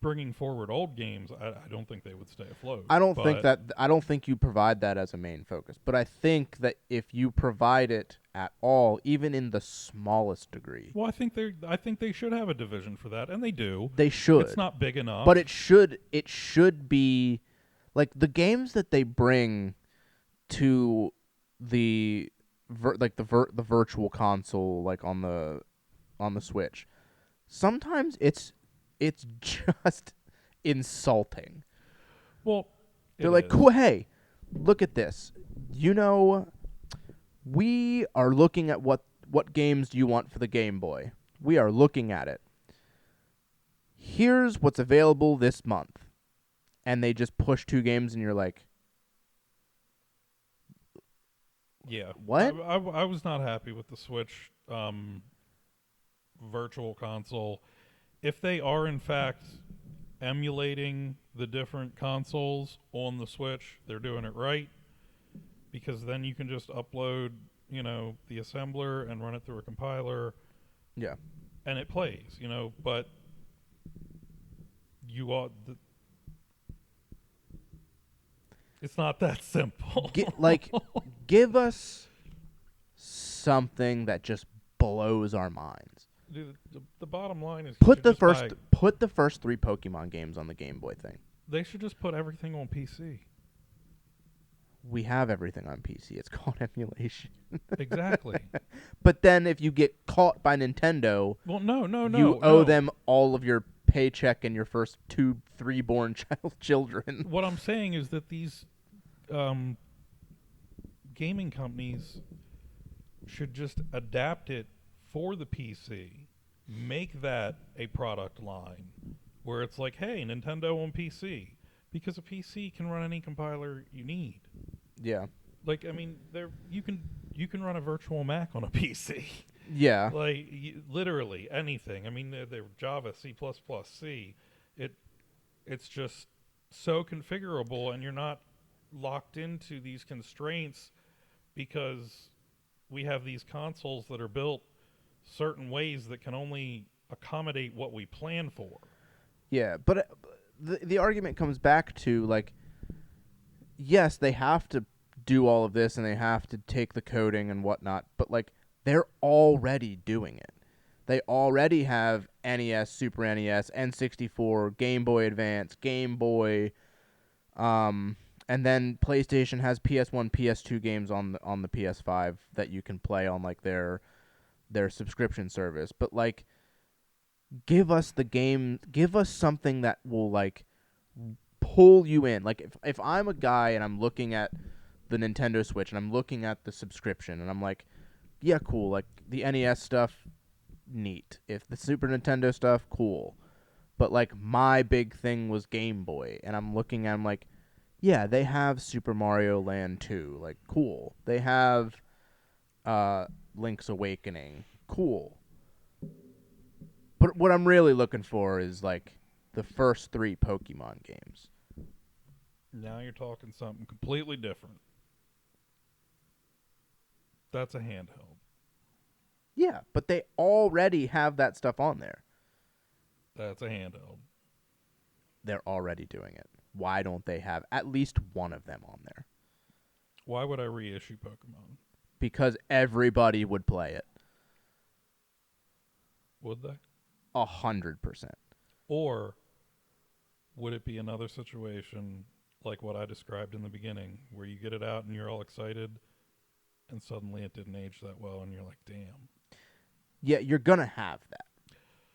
bringing forward old games. I don't think they would stay afloat. I don't think you provide that as a main focus, but I think that if you provide it at all, even in the smallest degree. Well, I think they should have a division for that, and they do. They should. It's not big enough. But it should be like the games that they bring to the virtual console, like on the Switch. Sometimes it's just insulting. Well, they're like, cool, hey, look at this. We are looking at what games do you want for the Game Boy. We are looking at it. Here's what's available this month. And they just push 2 games and you're like, yeah. What? I was not happy with the Switch virtual console. If they are in fact emulating the different consoles on the Switch, they're doing it right, because then you can just upload, the assembler and run it through a compiler. Yeah. And it plays, but you ought it's not that simple. Give us something that just blows our minds. Dude, the bottom line is put the first 3 Pokemon games on the Game Boy thing. They should just put everything on PC. We have everything on PC. It's called emulation. Exactly. But then if you get caught by Nintendo, well, no, you owe them all of your paycheck and your first 2-3 born children. What I'm saying is that these gaming companies should just adapt it for the PC, make that a product line where it's like, hey, Nintendo on PC, because a PC can run any compiler you need. Yeah. You can run a virtual Mac on a PC. Yeah. Literally anything. They're Java, C++, C. It's just so configurable, and you're not locked into these constraints because we have these consoles that are built certain ways that can only accommodate what we plan for. Yeah, but the argument comes back to, yes, they have to do all of this and they have to take the coding and whatnot, but, they're already doing it. They already have NES, Super NES, N64, Game Boy Advance, Game Boy, and then PlayStation has PS1, PS2 games on the PS5 that you can play on, their subscription service. But, give us the game, give us something that will, pull you in. If I'm a guy and I'm looking at the Nintendo Switch and I'm looking at the subscription and I'm like, yeah, cool, the NES stuff, neat. If the Super Nintendo stuff, cool. But, my big thing was Game Boy, and I'm looking at, I'm like, Yeah, they have Super Mario Land 2. Like, cool. They have Link's Awakening. Cool. But what I'm really looking for is, like, the first 3 Pokemon games. Now you're talking something completely different. That's a handheld. Yeah, but they already have that stuff on there. That's a handheld. They're already doing it. Why don't they have at least one of them on there? Why would I reissue Pokemon? Because everybody would play it. Would they? 100%. Or would it be another situation like what I described in the beginning, where you get it out and you're all excited, and suddenly it didn't age that well, and you're like, damn. Yeah, you're going to have that.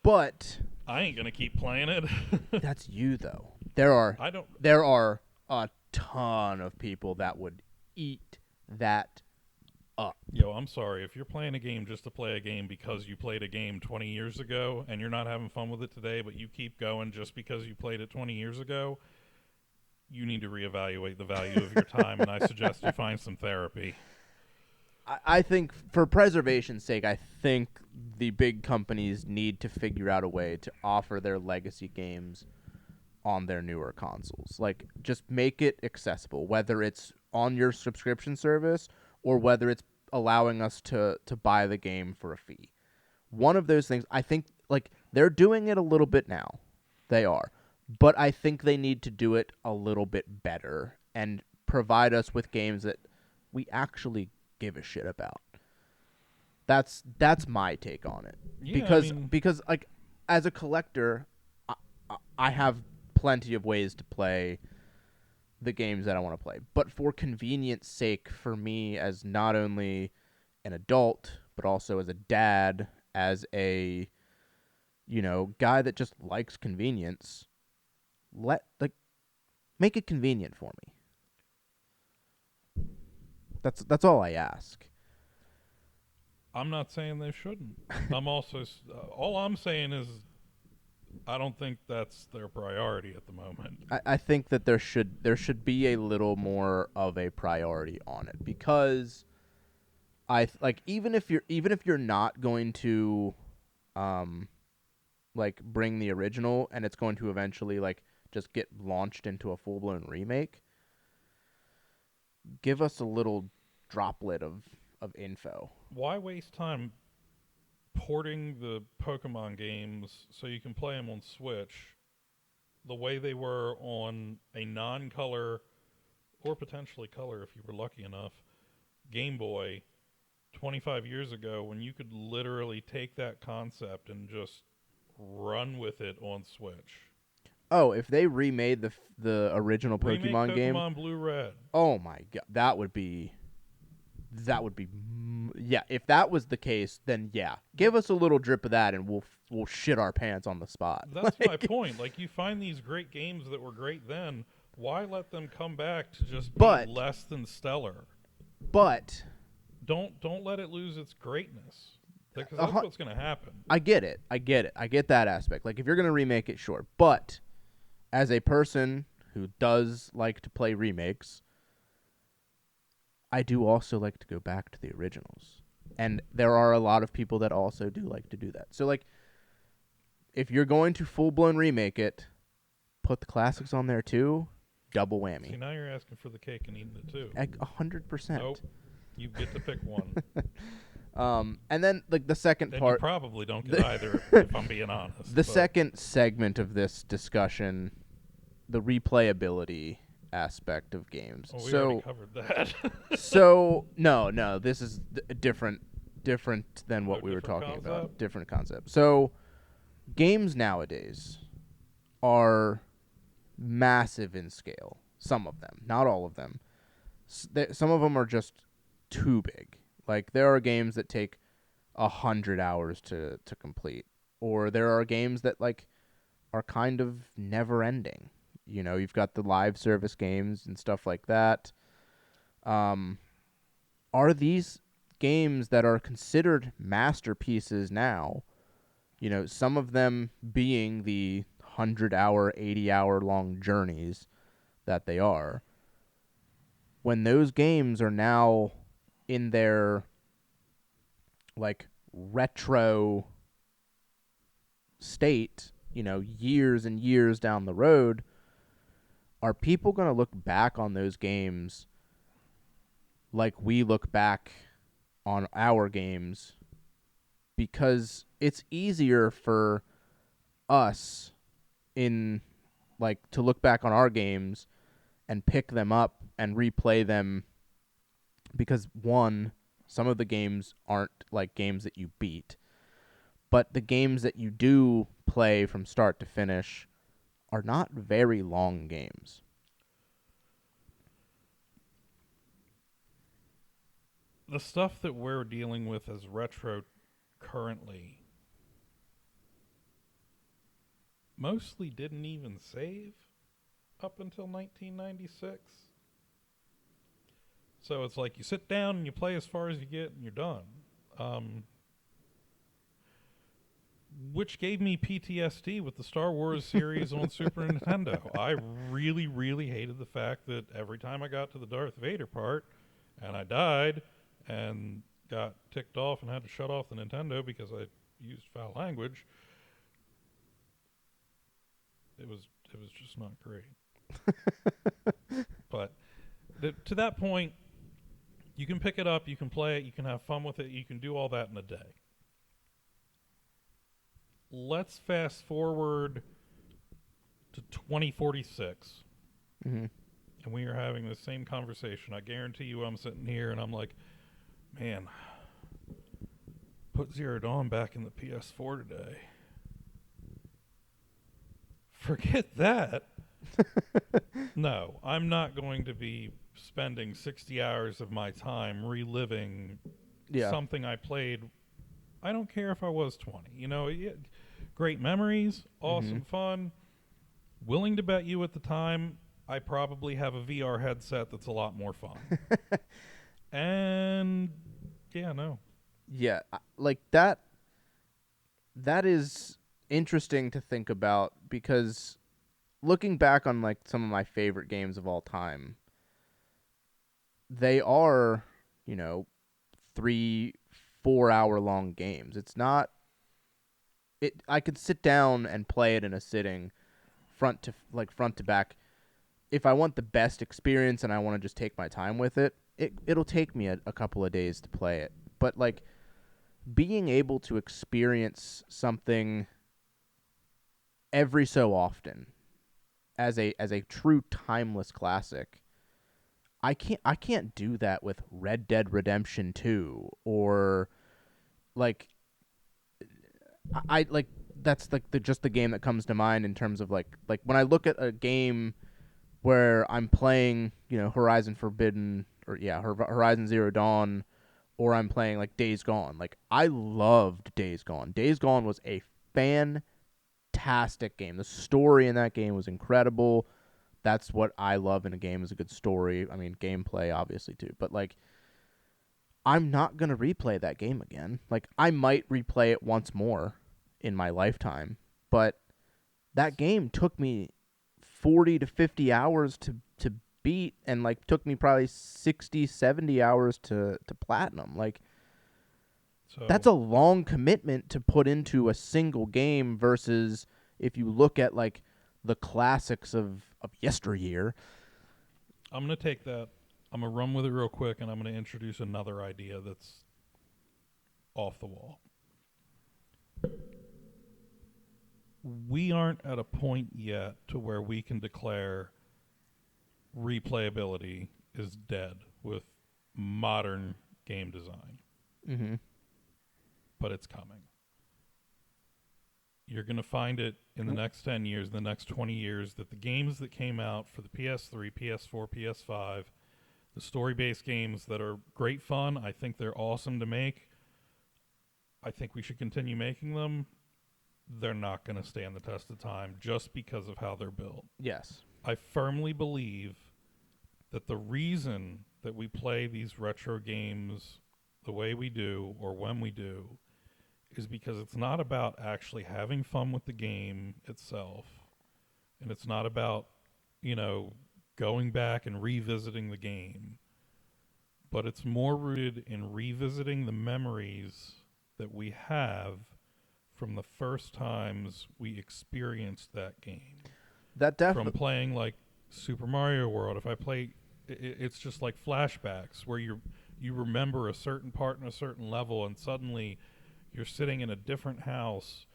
But I ain't going to keep playing it. that's you, though. There are a ton of people that would eat that up. Yo, I'm sorry. If you're playing a game just to play a game because you played a game 20 years ago and you're not having fun with it today, but you keep going just because you played it 20 years ago, you need to reevaluate the value of your time, and I suggest you find some therapy. I think for preservation's sake, I think the big companies need to figure out a way to offer their legacy games on their newer consoles. Like, just make it accessible, whether it's on your subscription service or whether it's allowing us to buy the game for a fee. One of those things, I think, like, they're doing it a little bit now. They are. But I think they need to do it a little bit better and provide us with games that we actually give a shit about. That's my take on it. Yeah, Because like, as a collector, I have plenty of ways to play the games that I want to play. But for convenience sake, for me as not only an adult, but also as a dad, as a, guy that just likes convenience, make it convenient for me. That's all I ask. I'm not saying they shouldn't. I'm also all I'm saying is I don't think that's their priority at the moment. I think that there should be a little more of a priority on it, because even if you're not going to bring the original and it's going to eventually just get launched into a full-blown remake, give us a little droplet of info. Why waste time porting the Pokemon games so you can play them on Switch the way they were on a non-color, or potentially color if you were lucky enough, Game Boy 25 years ago, when you could literally take that concept and just run with it on Switch? Oh, if they remade the original Pokemon game, Pokemon Blue Red. Oh my god, that would be yeah. If that was the case, then yeah, give us a little drip of that, and we'll shit our pants on the spot. That's my point. Like, you find these great games that were great then. Why let them come back to just be less than stellar? But don't let it lose its greatness, because that's what's going to happen. I get it. I get that aspect. Like, if you're going to remake it, sure. But as a person who does like to play remakes, I do also like to go back to the originals. And there are a lot of people that also do like to do that. So, like, if you're going to full-blown remake it, put the classics on there too. Double whammy. See, now you're asking for the cake and eating it too. 100%. Nope. You get to pick one. And then, like, the second Then part... you probably don't get either, if I'm being honest. The second segment of this discussion, the replayability aspect of games. Well, we already covered that. So, no, this is different than what we were talking about. Different concept. So, games nowadays are massive in scale. Some of them, not all of them. Some of them are just too big. Like, there are games that take 100 hours to complete, or there are games that are kind of never ending. You've got the live service games and stuff like that. Are these games that are considered masterpieces now, some of them being the 100-hour, 80-hour long journeys that they are when those games are now in their like retro state, years and years down the road, are people going to look back on those games like we look back on our games? Because it's easier for us to look back on our games and pick them up and replay them, because one, some of the games aren't like games that you beat, but the games that you do play from start to finish are not very long games. The stuff that we're dealing with as retro currently mostly didn't even save up until 1996. So it's like you sit down and you play as far as you get and you're done. Which gave me PTSD with the Star Wars series on Super Nintendo. I really, really hated the fact that every time I got to the Darth Vader part and I died and got ticked off and had to shut off the Nintendo because I used foul language, it was just not great. But to that point, you can pick it up, you can play it, you can have fun with it, you can do all that in a day. Let's fast forward to 2046. Mm-hmm. And we are having the same conversation. I guarantee you I'm sitting here and I'm like, man, put Zero Dawn back in the PS4 today. Forget that. No, I'm not going to be spending 60 hours of my time reliving something I played. I don't care if I was 20. Great memories, awesome fun. Willing to bet you at the time I probably have a VR headset that's a lot more fun. And no. Yeah, like that is interesting to think about, because looking back on like some of my favorite games of all time, they are, 3-4 hour long games. It's not I could sit down and play it in a sitting front to back. If I want the best experience and I want to just take my time with it, it'll take me a couple of days to play it. But like being able to experience something every so often as a true timeless classic, I can't do that with Red Dead Redemption 2 or like I like that's like just the game that comes to mind in terms of like when I look at a game where I'm playing, Horizon Zero Dawn, or I'm playing like Days Gone. Like I loved Days Gone. Days Gone was a fantastic game. The story in that game was incredible. That's what I love in a game, is a good story. I mean, gameplay obviously too, but like I'm not going to replay that game again. Like I might replay it once more in my lifetime, but that game took me 40 to 50 hours to beat, and like took me probably 60, 70 hours to platinum. Like that's a long commitment to put into a single game, versus if you look at like the classics of yesteryear. I'm going to take that. I'm going to run with it real quick, and I'm going to introduce another idea that's off the wall. We aren't at a point yet to where we can declare replayability is dead with modern game design. Mm-hmm. But it's coming. You're going to find it in the next 10 years, the next 20 years, that the games that came out for the PS3, PS4, PS5, the story-based games that are great fun, I think they're awesome to make. I think we should continue making them. They're not going to stand the test of time just because of how they're built. Yes. I firmly believe that the reason that we play these retro games the way we do, or when we do, is because it's not about actually having fun with the game itself. And it's not about, going back and revisiting the game, but it's more rooted in revisiting the memories that we have from the first times we experienced that game. That From definitely. playing like Super Mario World, if I play, it's just like flashbacks where you remember a certain part in a certain level, and suddenly you're sitting in a different house.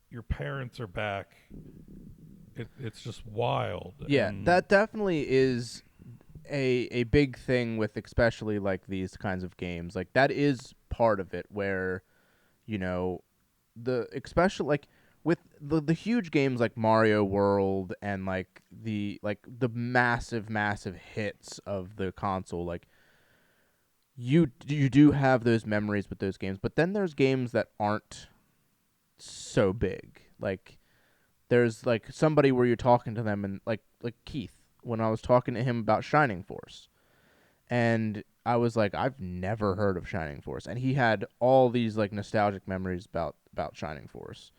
Your parents are back. It's just wild. Yeah, and that definitely is a big thing with especially like these kinds of games. Like that is part of it where, you know, the especially like with the huge games like Mario World and like the massive hits of the console, like you do have those memories with those games, but then there's games that aren't so big. Like there's like somebody where you're talking to them and like Keith when I was talking to him about Shining Force. And I was like, I've never heard of Shining Force, and he had all these like nostalgic memories about Shining Force.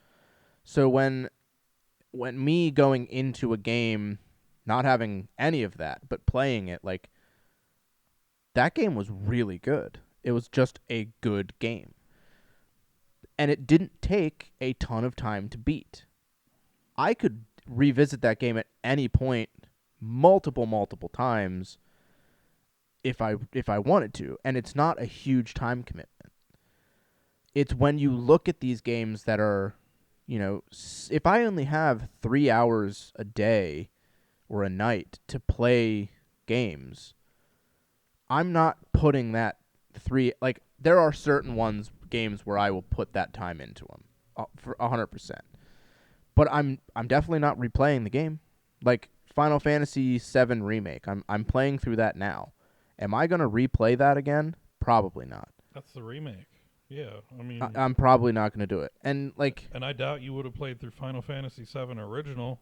So when me going into a game not having any of that but playing it, like that game was really good. It was just a good game. And it didn't take a ton of time to beat. I could revisit that game at any point multiple times if I wanted to, and it's not a huge time commitment. It's when you look at these games that are, you know, if I only have 3 hours a day or a night to play games, I'm not putting that like there are certain games where I will put that time into them for 100%. But I'm definitely not replaying the game. Like Final Fantasy VII Remake, I'm playing through that now. Am I going to replay that again? Probably not. that's the remake. Yeah, I mean, I'm probably not going to do it. And like, and I doubt you would have played through Final Fantasy VII Original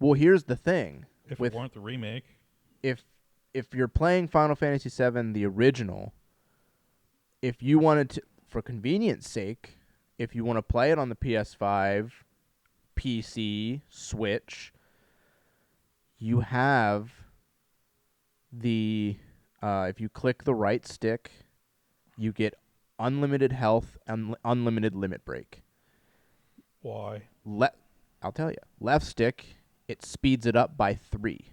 well, here's the thing: if with it weren't the remake. if you're playing Final Fantasy VII the original, if you wanted to, for convenience sake, if you want to play it on the PS5, PC, Switch, you have the if you click the right stick, you get unlimited health and unlimited limit break. Why? I'll tell you. Left stick, it speeds it up by 3.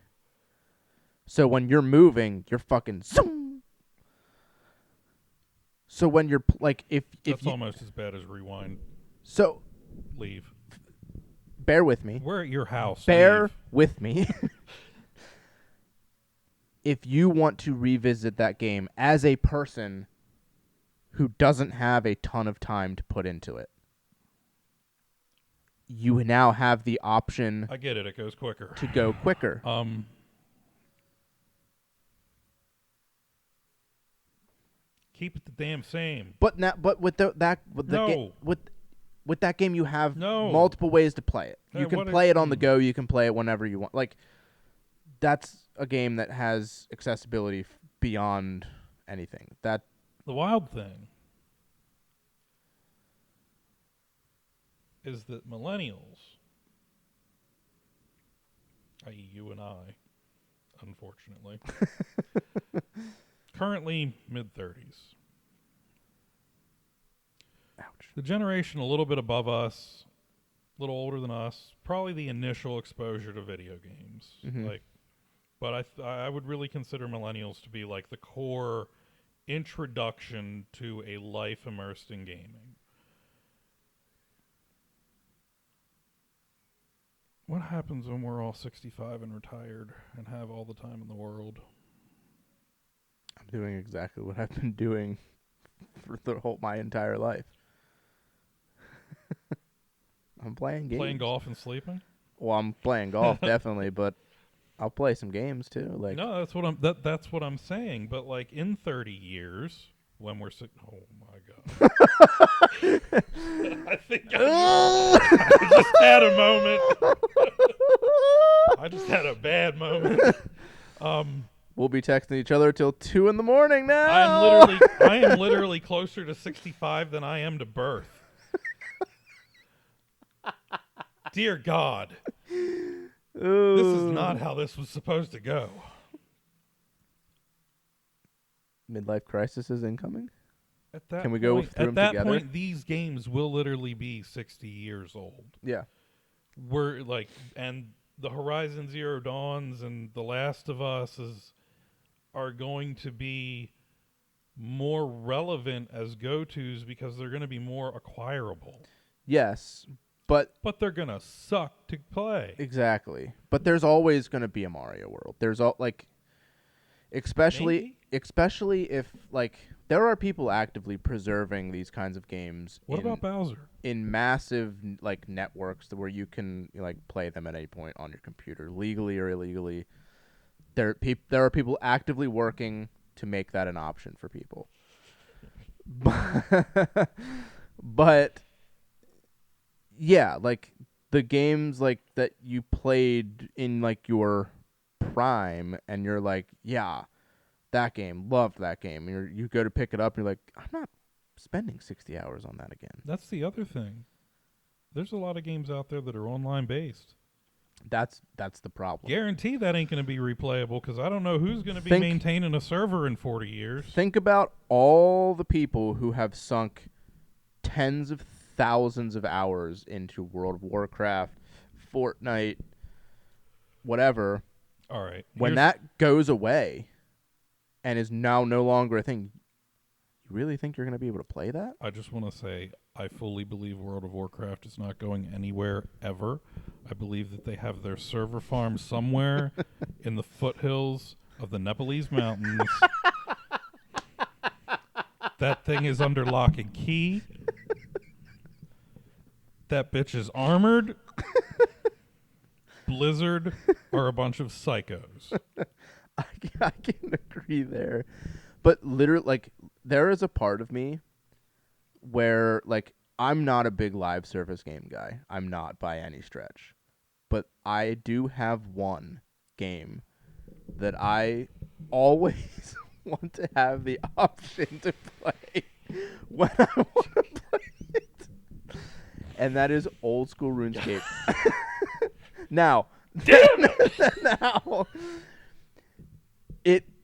So when you're moving, you're fucking zoom. So when you're like if That's you, almost as bad as rewind. so Leave. bear with me. We're at your house. Bear Leave. with me. If you want to revisit that game as a person who doesn't have a ton of time to put into it, you now have the option I get it. It goes quicker. to go quicker. Keep it the damn same. But with that No. with that game you have No. multiple ways to play it. Hey, You can what play it on the go, you can play it whenever you want. Like that's a game that has accessibility beyond anything. That The wild thing is that millennials, i.e. you and I, unfortunately, currently mid-30s. ouch. The generation a little bit above us, a little older than us, probably the initial exposure to video games. Mhm. But I would really consider millennials to be like the core introduction to a life immersed in gaming. What happens when we're all 65 and retired and have all the time in the world? I'm doing exactly what I've been doing for my entire life. I'm playing games. Playing golf and sleeping? Well, I'm playing golf definitely, but I'll play some games too. Like No, that's what I'm saying. But like in 30 years, when we're oh my god, I think I just had a moment. I just had a bad moment. we'll be texting each other till 2 a.m. now. I am literally closer to 65 than I am to birth. Dear God. This is not how this was supposed to go. Midlife crisis is incoming. At that Can we go point, through at them that together? point, these games will literally be 60 years old. Yeah. We're like, and the Horizon Zero Dawns and The Last of Us are going to be more relevant as go-tos because they're going to be more acquirable. Yes, but But they're going to suck to play. exactly. But there's always going to be a Mario World. There's all like, especially if like there are people actively preserving these kinds of games. What about Bowser? In massive like networks where you can like play them at any point on your computer, legally or illegally. There are people actively working to make that an option for people. But yeah, like the games like that you played in like your prime, and you're like, yeah, that game, loved that game. And you go to pick it up, and you're like, I'm not spending 60 hours on that again. That's the other thing. There's a lot of games out there that are online based. That's the problem. Guarantee that ain't going to be replayable because I don't know who's going to be Think- maintaining a server in 40 years. Think about all the people who have sunk tens of thousands of hours into World of Warcraft, Fortnite, whatever. All right. When here's- that goes away and is now no longer a thing, you really think you're going to be able to play that? I just want to say I fully believe World of Warcraft is not going anywhere ever. I believe that they have their server farm somewhere in the foothills of the Nepalese mountains. That thing is under lock and key. That bitch is armored. Blizzard are a bunch of psychos. I can agree there. But literally, like, there is a part of me where, like, I'm not a big live service game guy. I'm not by any stretch. But I do have one game that I always want to have the option to play when I want to play it. And that is old school RuneScape. Now,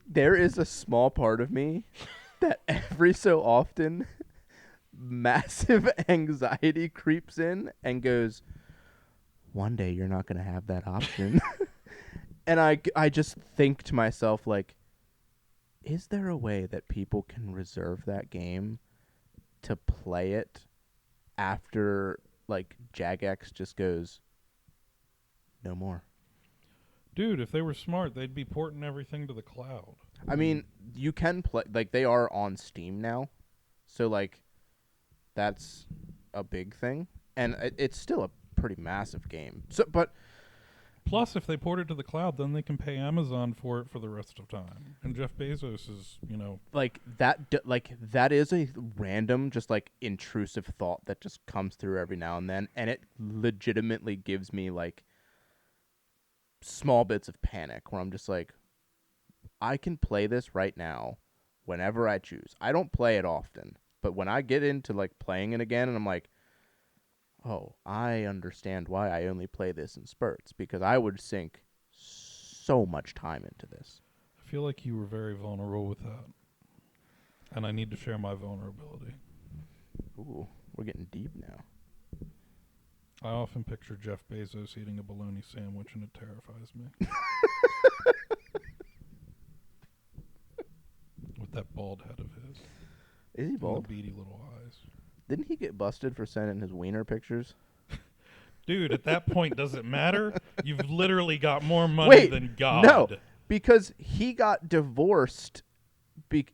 there is a small part of me that every so often massive anxiety creeps in and goes, one day you're not going to have that option. And I just think to myself, like, is there a way that people can reserve that game to play it after, like, Jagex just goes, no more? Dude, if they were smart, they'd be porting everything to the cloud. I mean, you can play, like, they are on Steam now. So, like, that's a big thing. And it's still a pretty massive game. So, but Plus, if they port it to the cloud, then they can pay Amazon for it for the rest of time. And Jeff Bezos is, like that is a random, just like intrusive thought that just comes through every now and then, and it legitimately gives me like small bits of panic where I'm just like, I can play this right now whenever I choose. I don't play it often, but when I get into like playing it again, and I'm like, oh, I understand why I only play this in spurts, because I would sink so much time into this. I feel like you were very vulnerable with that. And I need to share my vulnerability. Ooh, we're getting deep now. I often picture Jeff Bezos eating a bologna sandwich, and it terrifies me. With that bald head of his. Is he And bald? the beady little eyes. Didn't he get busted for sending his wiener pictures? Dude, at that point, does it matter? You've literally got more money than God. No, because he got divorced,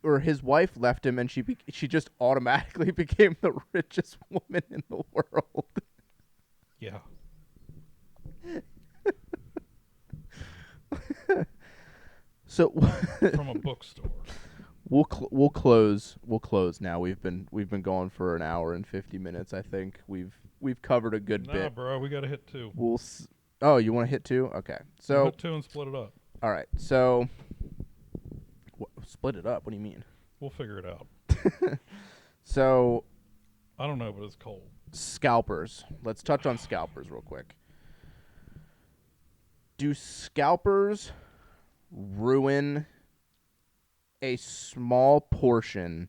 or his wife left him, and she just automatically became the richest woman in the world. Yeah. So From a bookstore. we'll close now. We've been going for an hour and 50 minutes. I think we've covered a good Nah, bit. bro, we got to hit 2. Oh, you want to hit 2? Okay. So Hit 2 and split it up. all right. So split it up. What do you mean? We'll figure it out. So I don't know, but it's cold. scalpers. Let's touch on scalpers real quick. do scalpers ruin a small portion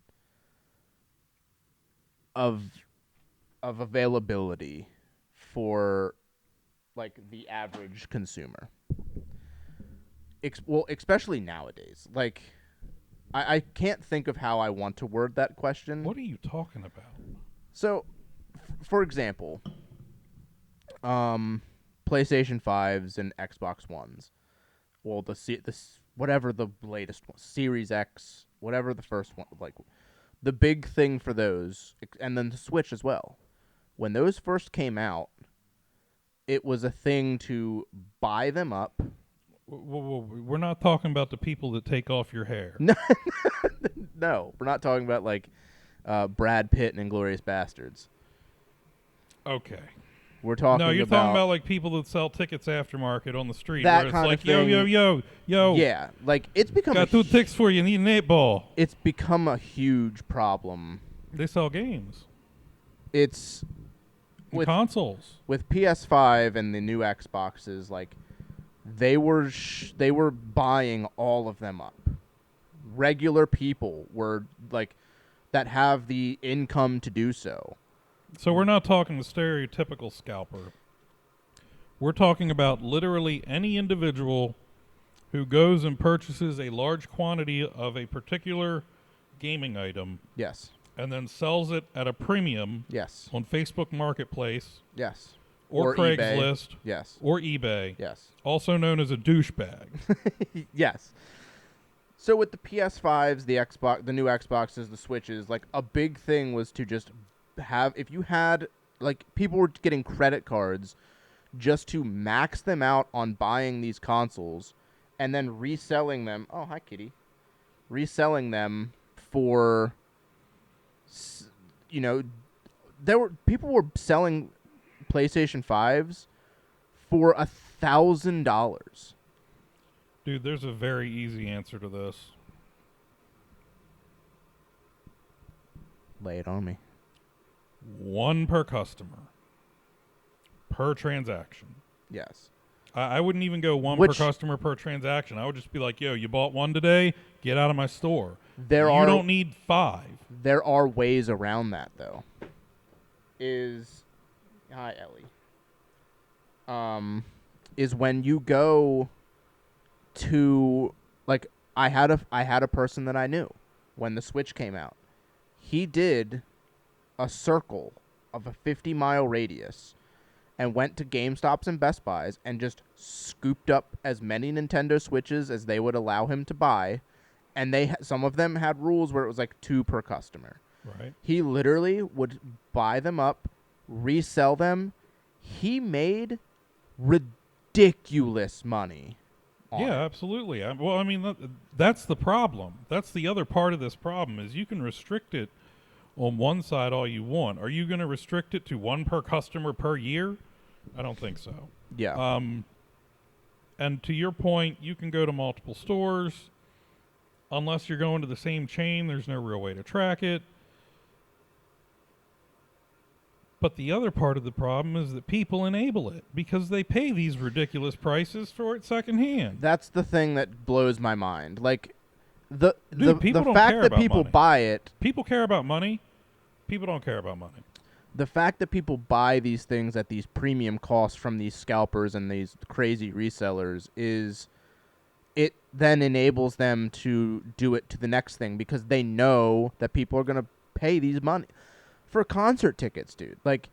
of availability for like the average consumer? Well, especially nowadays. Like, I can't think of how I want to word that question. What are you talking about? So, for example, PlayStation 5s and Xbox Ones. Well, whatever the latest one, Series X, whatever the first one, like the big thing for those, and then the Switch as well. When those first came out, it was a thing to buy them up. We're not talking about the people that take off your hair. No, we're not talking about like Brad Pitt and Inglourious Bastards. Okay. We're talking No, you're about talking about like people that sell tickets aftermarket on the street. that where it's kind like, of thing. yo. Yeah, like it's become Got 2 ticks for you. Need an 8-ball. it's become a huge problem. They sell games. It's And with consoles. with PS5 and the new Xboxes, like they were buying all of them up. Regular people were like that have the income to do so. So we're not talking the stereotypical scalper. We're talking about literally any individual who goes and purchases a large quantity of a particular gaming item Yes. and then sells it at a premium Yes. on Facebook Marketplace Yes. or eBay. Craigslist Yes. or eBay, Yes. also known as a douchebag. Yes. So with the PS5s, the Xbox, the new Xboxes, the Switches, like a big thing was to just have, if you had, like people were getting credit cards just to max them out on buying these consoles and then reselling them. Oh, hi, kitty. Reselling them for, people were selling PlayStation 5s for $1,000. Dude, there's a very easy answer to this. Lay it on me. 1 per customer. Per transaction. Yes. I wouldn't even go 1 Which- per customer per transaction. I would just be like, yo, you bought 1 today, get out of my store. You There don't need 5. There are ways around that, though. Hi, Ellie. Is when you go to, like, I had a person that I knew when the Switch came out. He did a circle of a 50-mile radius and went to GameStops and Best Buys and just scooped up as many Nintendo Switches as they would allow him to buy. And some of them had rules where it was like 2 per customer. Right. He literally would buy them up, resell them. He made ridiculous money. Yeah, absolutely. That's the problem. That's the other part of this problem is you can restrict it on one side all you want. Are you going to restrict it to 1 per customer per year? I don't think so. Yeah. And to your point, you can go to multiple stores. Unless you're going to the same chain, there's no real way to track it. But the other part of the problem is that people enable it because they pay these ridiculous prices for it secondhand. That's the thing that blows my mind. Like the people don't fact care that about people money. buy it, People care about money. People don't care about money. the fact that people buy these things at these premium costs from these scalpers and these crazy resellers is it then enables them to do it to the next thing because they know that people are going to pay these money for concert tickets, dude. Like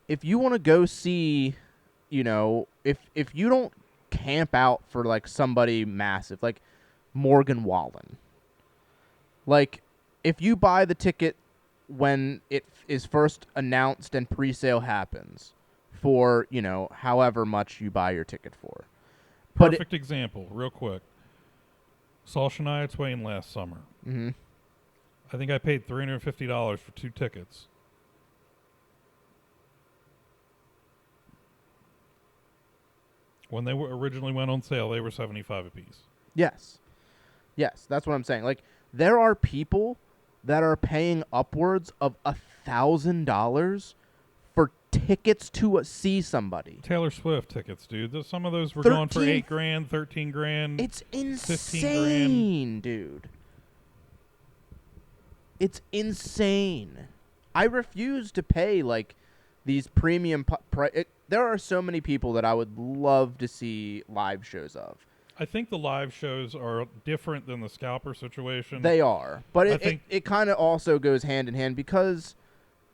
if you want to go see, if you don't camp out for like somebody massive, like Morgan Wallen, like if you buy the ticket when it is first announced and pre-sale happens for, however much you buy your ticket for. But Perfect example, real quick. Saw Shania Twain last summer. Mhm. I think I paid $350 for 2 tickets. When they were originally went on sale, they were $75 apiece. Yes, that's what I'm saying. Like there are people that are paying upwards of $1,000 for tickets to see somebody. Taylor Swift tickets, dude. Some of those were 13 going for $8,000, $13,000. It's 15 insane, dude. It's insane. I refuse to pay like these premium there are so many people that I would love to see live shows of. I think the live shows are different than the scalper situation. They are, but I it think- kind of also goes hand in hand because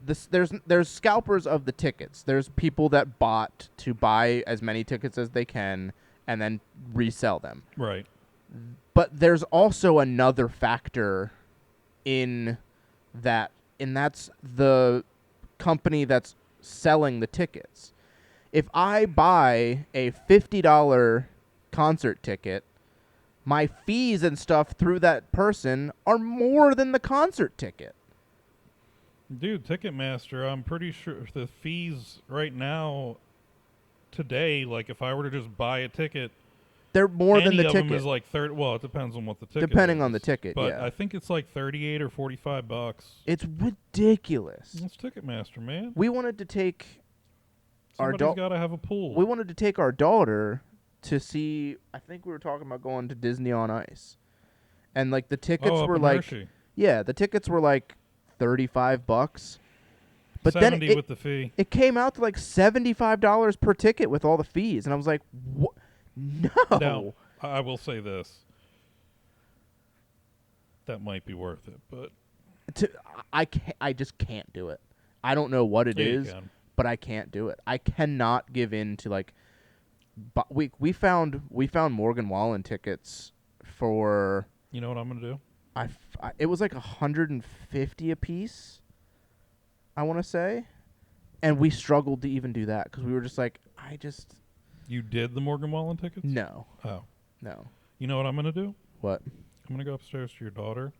there's scalpers of the tickets. There's people that bought to buy as many tickets as they can and then resell them. Right. But there's also another factor in that, and that's the company that's selling the tickets. If I buy a $50 concert ticket, my fees and stuff through that person are more than the concert ticket. Dude, Ticketmaster, I'm pretty sure the fees right now, today, like if I were to just buy a ticket, They're more any than the of ticket. them is like 30. Well, it depends on what the ticket Depending is. on the ticket, But yeah. I think it's like 38 or $45. It's ridiculous. It's Ticketmaster, man. We wanted to take our Somebody's got to have a pool. we wanted to take our daughter to see. I think we were talking about going to Disney on Ice, and like the tickets up were in like, Hershey. yeah, the tickets were like $35, but 70 then with the fee. it came out to like $75 per ticket with all the fees, and I was like, what? No. Now, I will say this. That might be worth it, but I just can't do it. I don't know what it yeah, you is, can. but I can't do it. I cannot give in to like. But we found Morgan Wallen tickets for You know what I'm going to do? it was like $150 a piece, I want to say, and we struggled to even do that because we were just like, You did the Morgan Wallen tickets? no. Oh. No. You know what I'm going to do? What? I'm going to go upstairs to your daughter.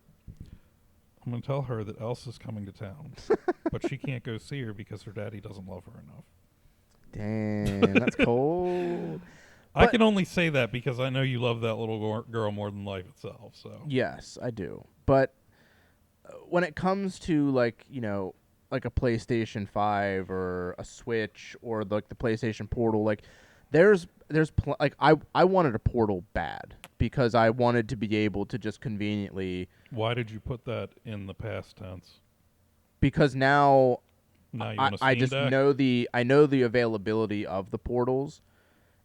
I'm going to tell her that Elsa's coming to town, but she can't go see her because her daddy doesn't love her enough. Damn, that's cold. I But- can only say that because I know you love that little girl more than life itself. So Yes, I do. But when it comes to like, like a PlayStation 5 or a Switch or like the PlayStation Portal, like I wanted a Portal bad because I wanted to be able to just conveniently, why did you put that in the past tense? because now Now you want a Steam I just Deck? know the availability of the portals,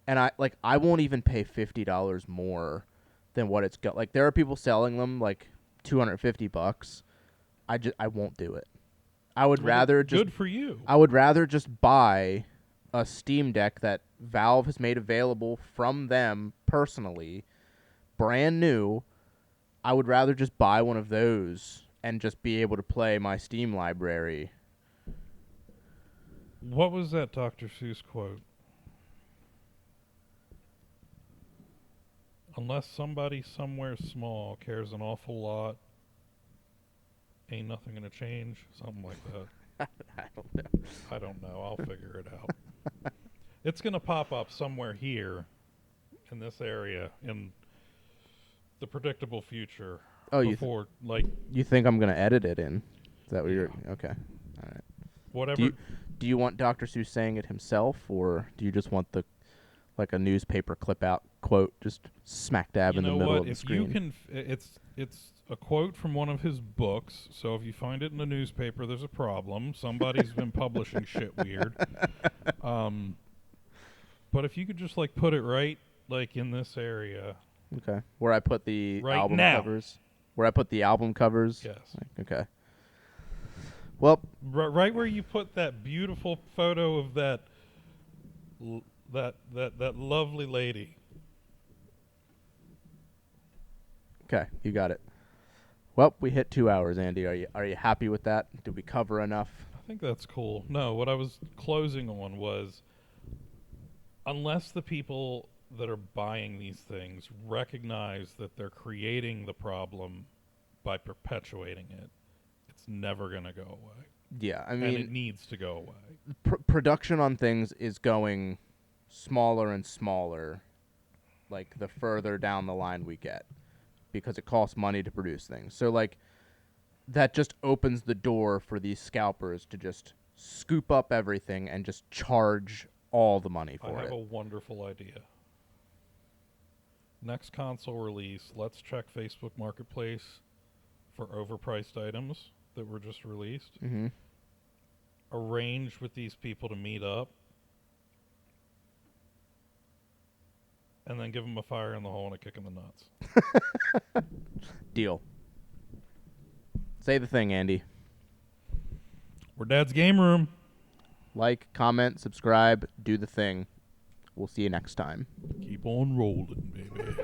and I won't even pay $50 more than what it's got. Like there are people selling them like $250. I won't do it. I would Well, rather just good for you. I would rather just buy a Steam Deck that Valve has made available from them personally, brand new. I would rather just buy one of those and just be able to play my Steam library. What was that Dr. Seuss quote? Unless somebody somewhere small cares an awful lot, ain't nothing gonna change. Something like that. I don't know. I don't know. I'll figure it out. It's gonna pop up somewhere here in this area in the predictable future. Oh, you before like You think I'm gonna edit it in? Is that what you're Yeah. okay? All right. whatever. Do you want Dr. Seuss saying it himself, or do you just want like a newspaper clip out quote just smack dab You in the know middle what? of the If screen? you can, it's a quote from one of his books. So if you find it in a newspaper, there's a problem. Somebody's been publishing shit weird. But if you could just like put it right, like in this area, Okay. Where I put the Right album now. covers. Where I put the album covers. yes, Okay. Well, right where you put that beautiful photo of that that lovely lady. okay, you got it. Well, we hit 2 hours, Andy. Are you happy with that? Did we cover enough? I think that's cool. No, what I was closing on was unless the people that are buying these things recognize that they're creating the problem by perpetuating it, it's never going to go away. Yeah, I And it mean, needs to go away. production on things is going smaller and smaller, like the further down the line we get, because it costs money to produce things. So like, that just opens the door for these scalpers to just scoop up everything and just charge all the money I for have it. a wonderful idea. Next console release, let's check Facebook Marketplace for overpriced items that were just released. Mm-hmm. Arrange with these people to meet up. And then give them a fire in the hole and a kick in the nuts. Deal. Say the thing, Andy. We're Dad's Game Room. Like, comment, subscribe, do the thing. We'll see you next time. Keep on rolling, baby.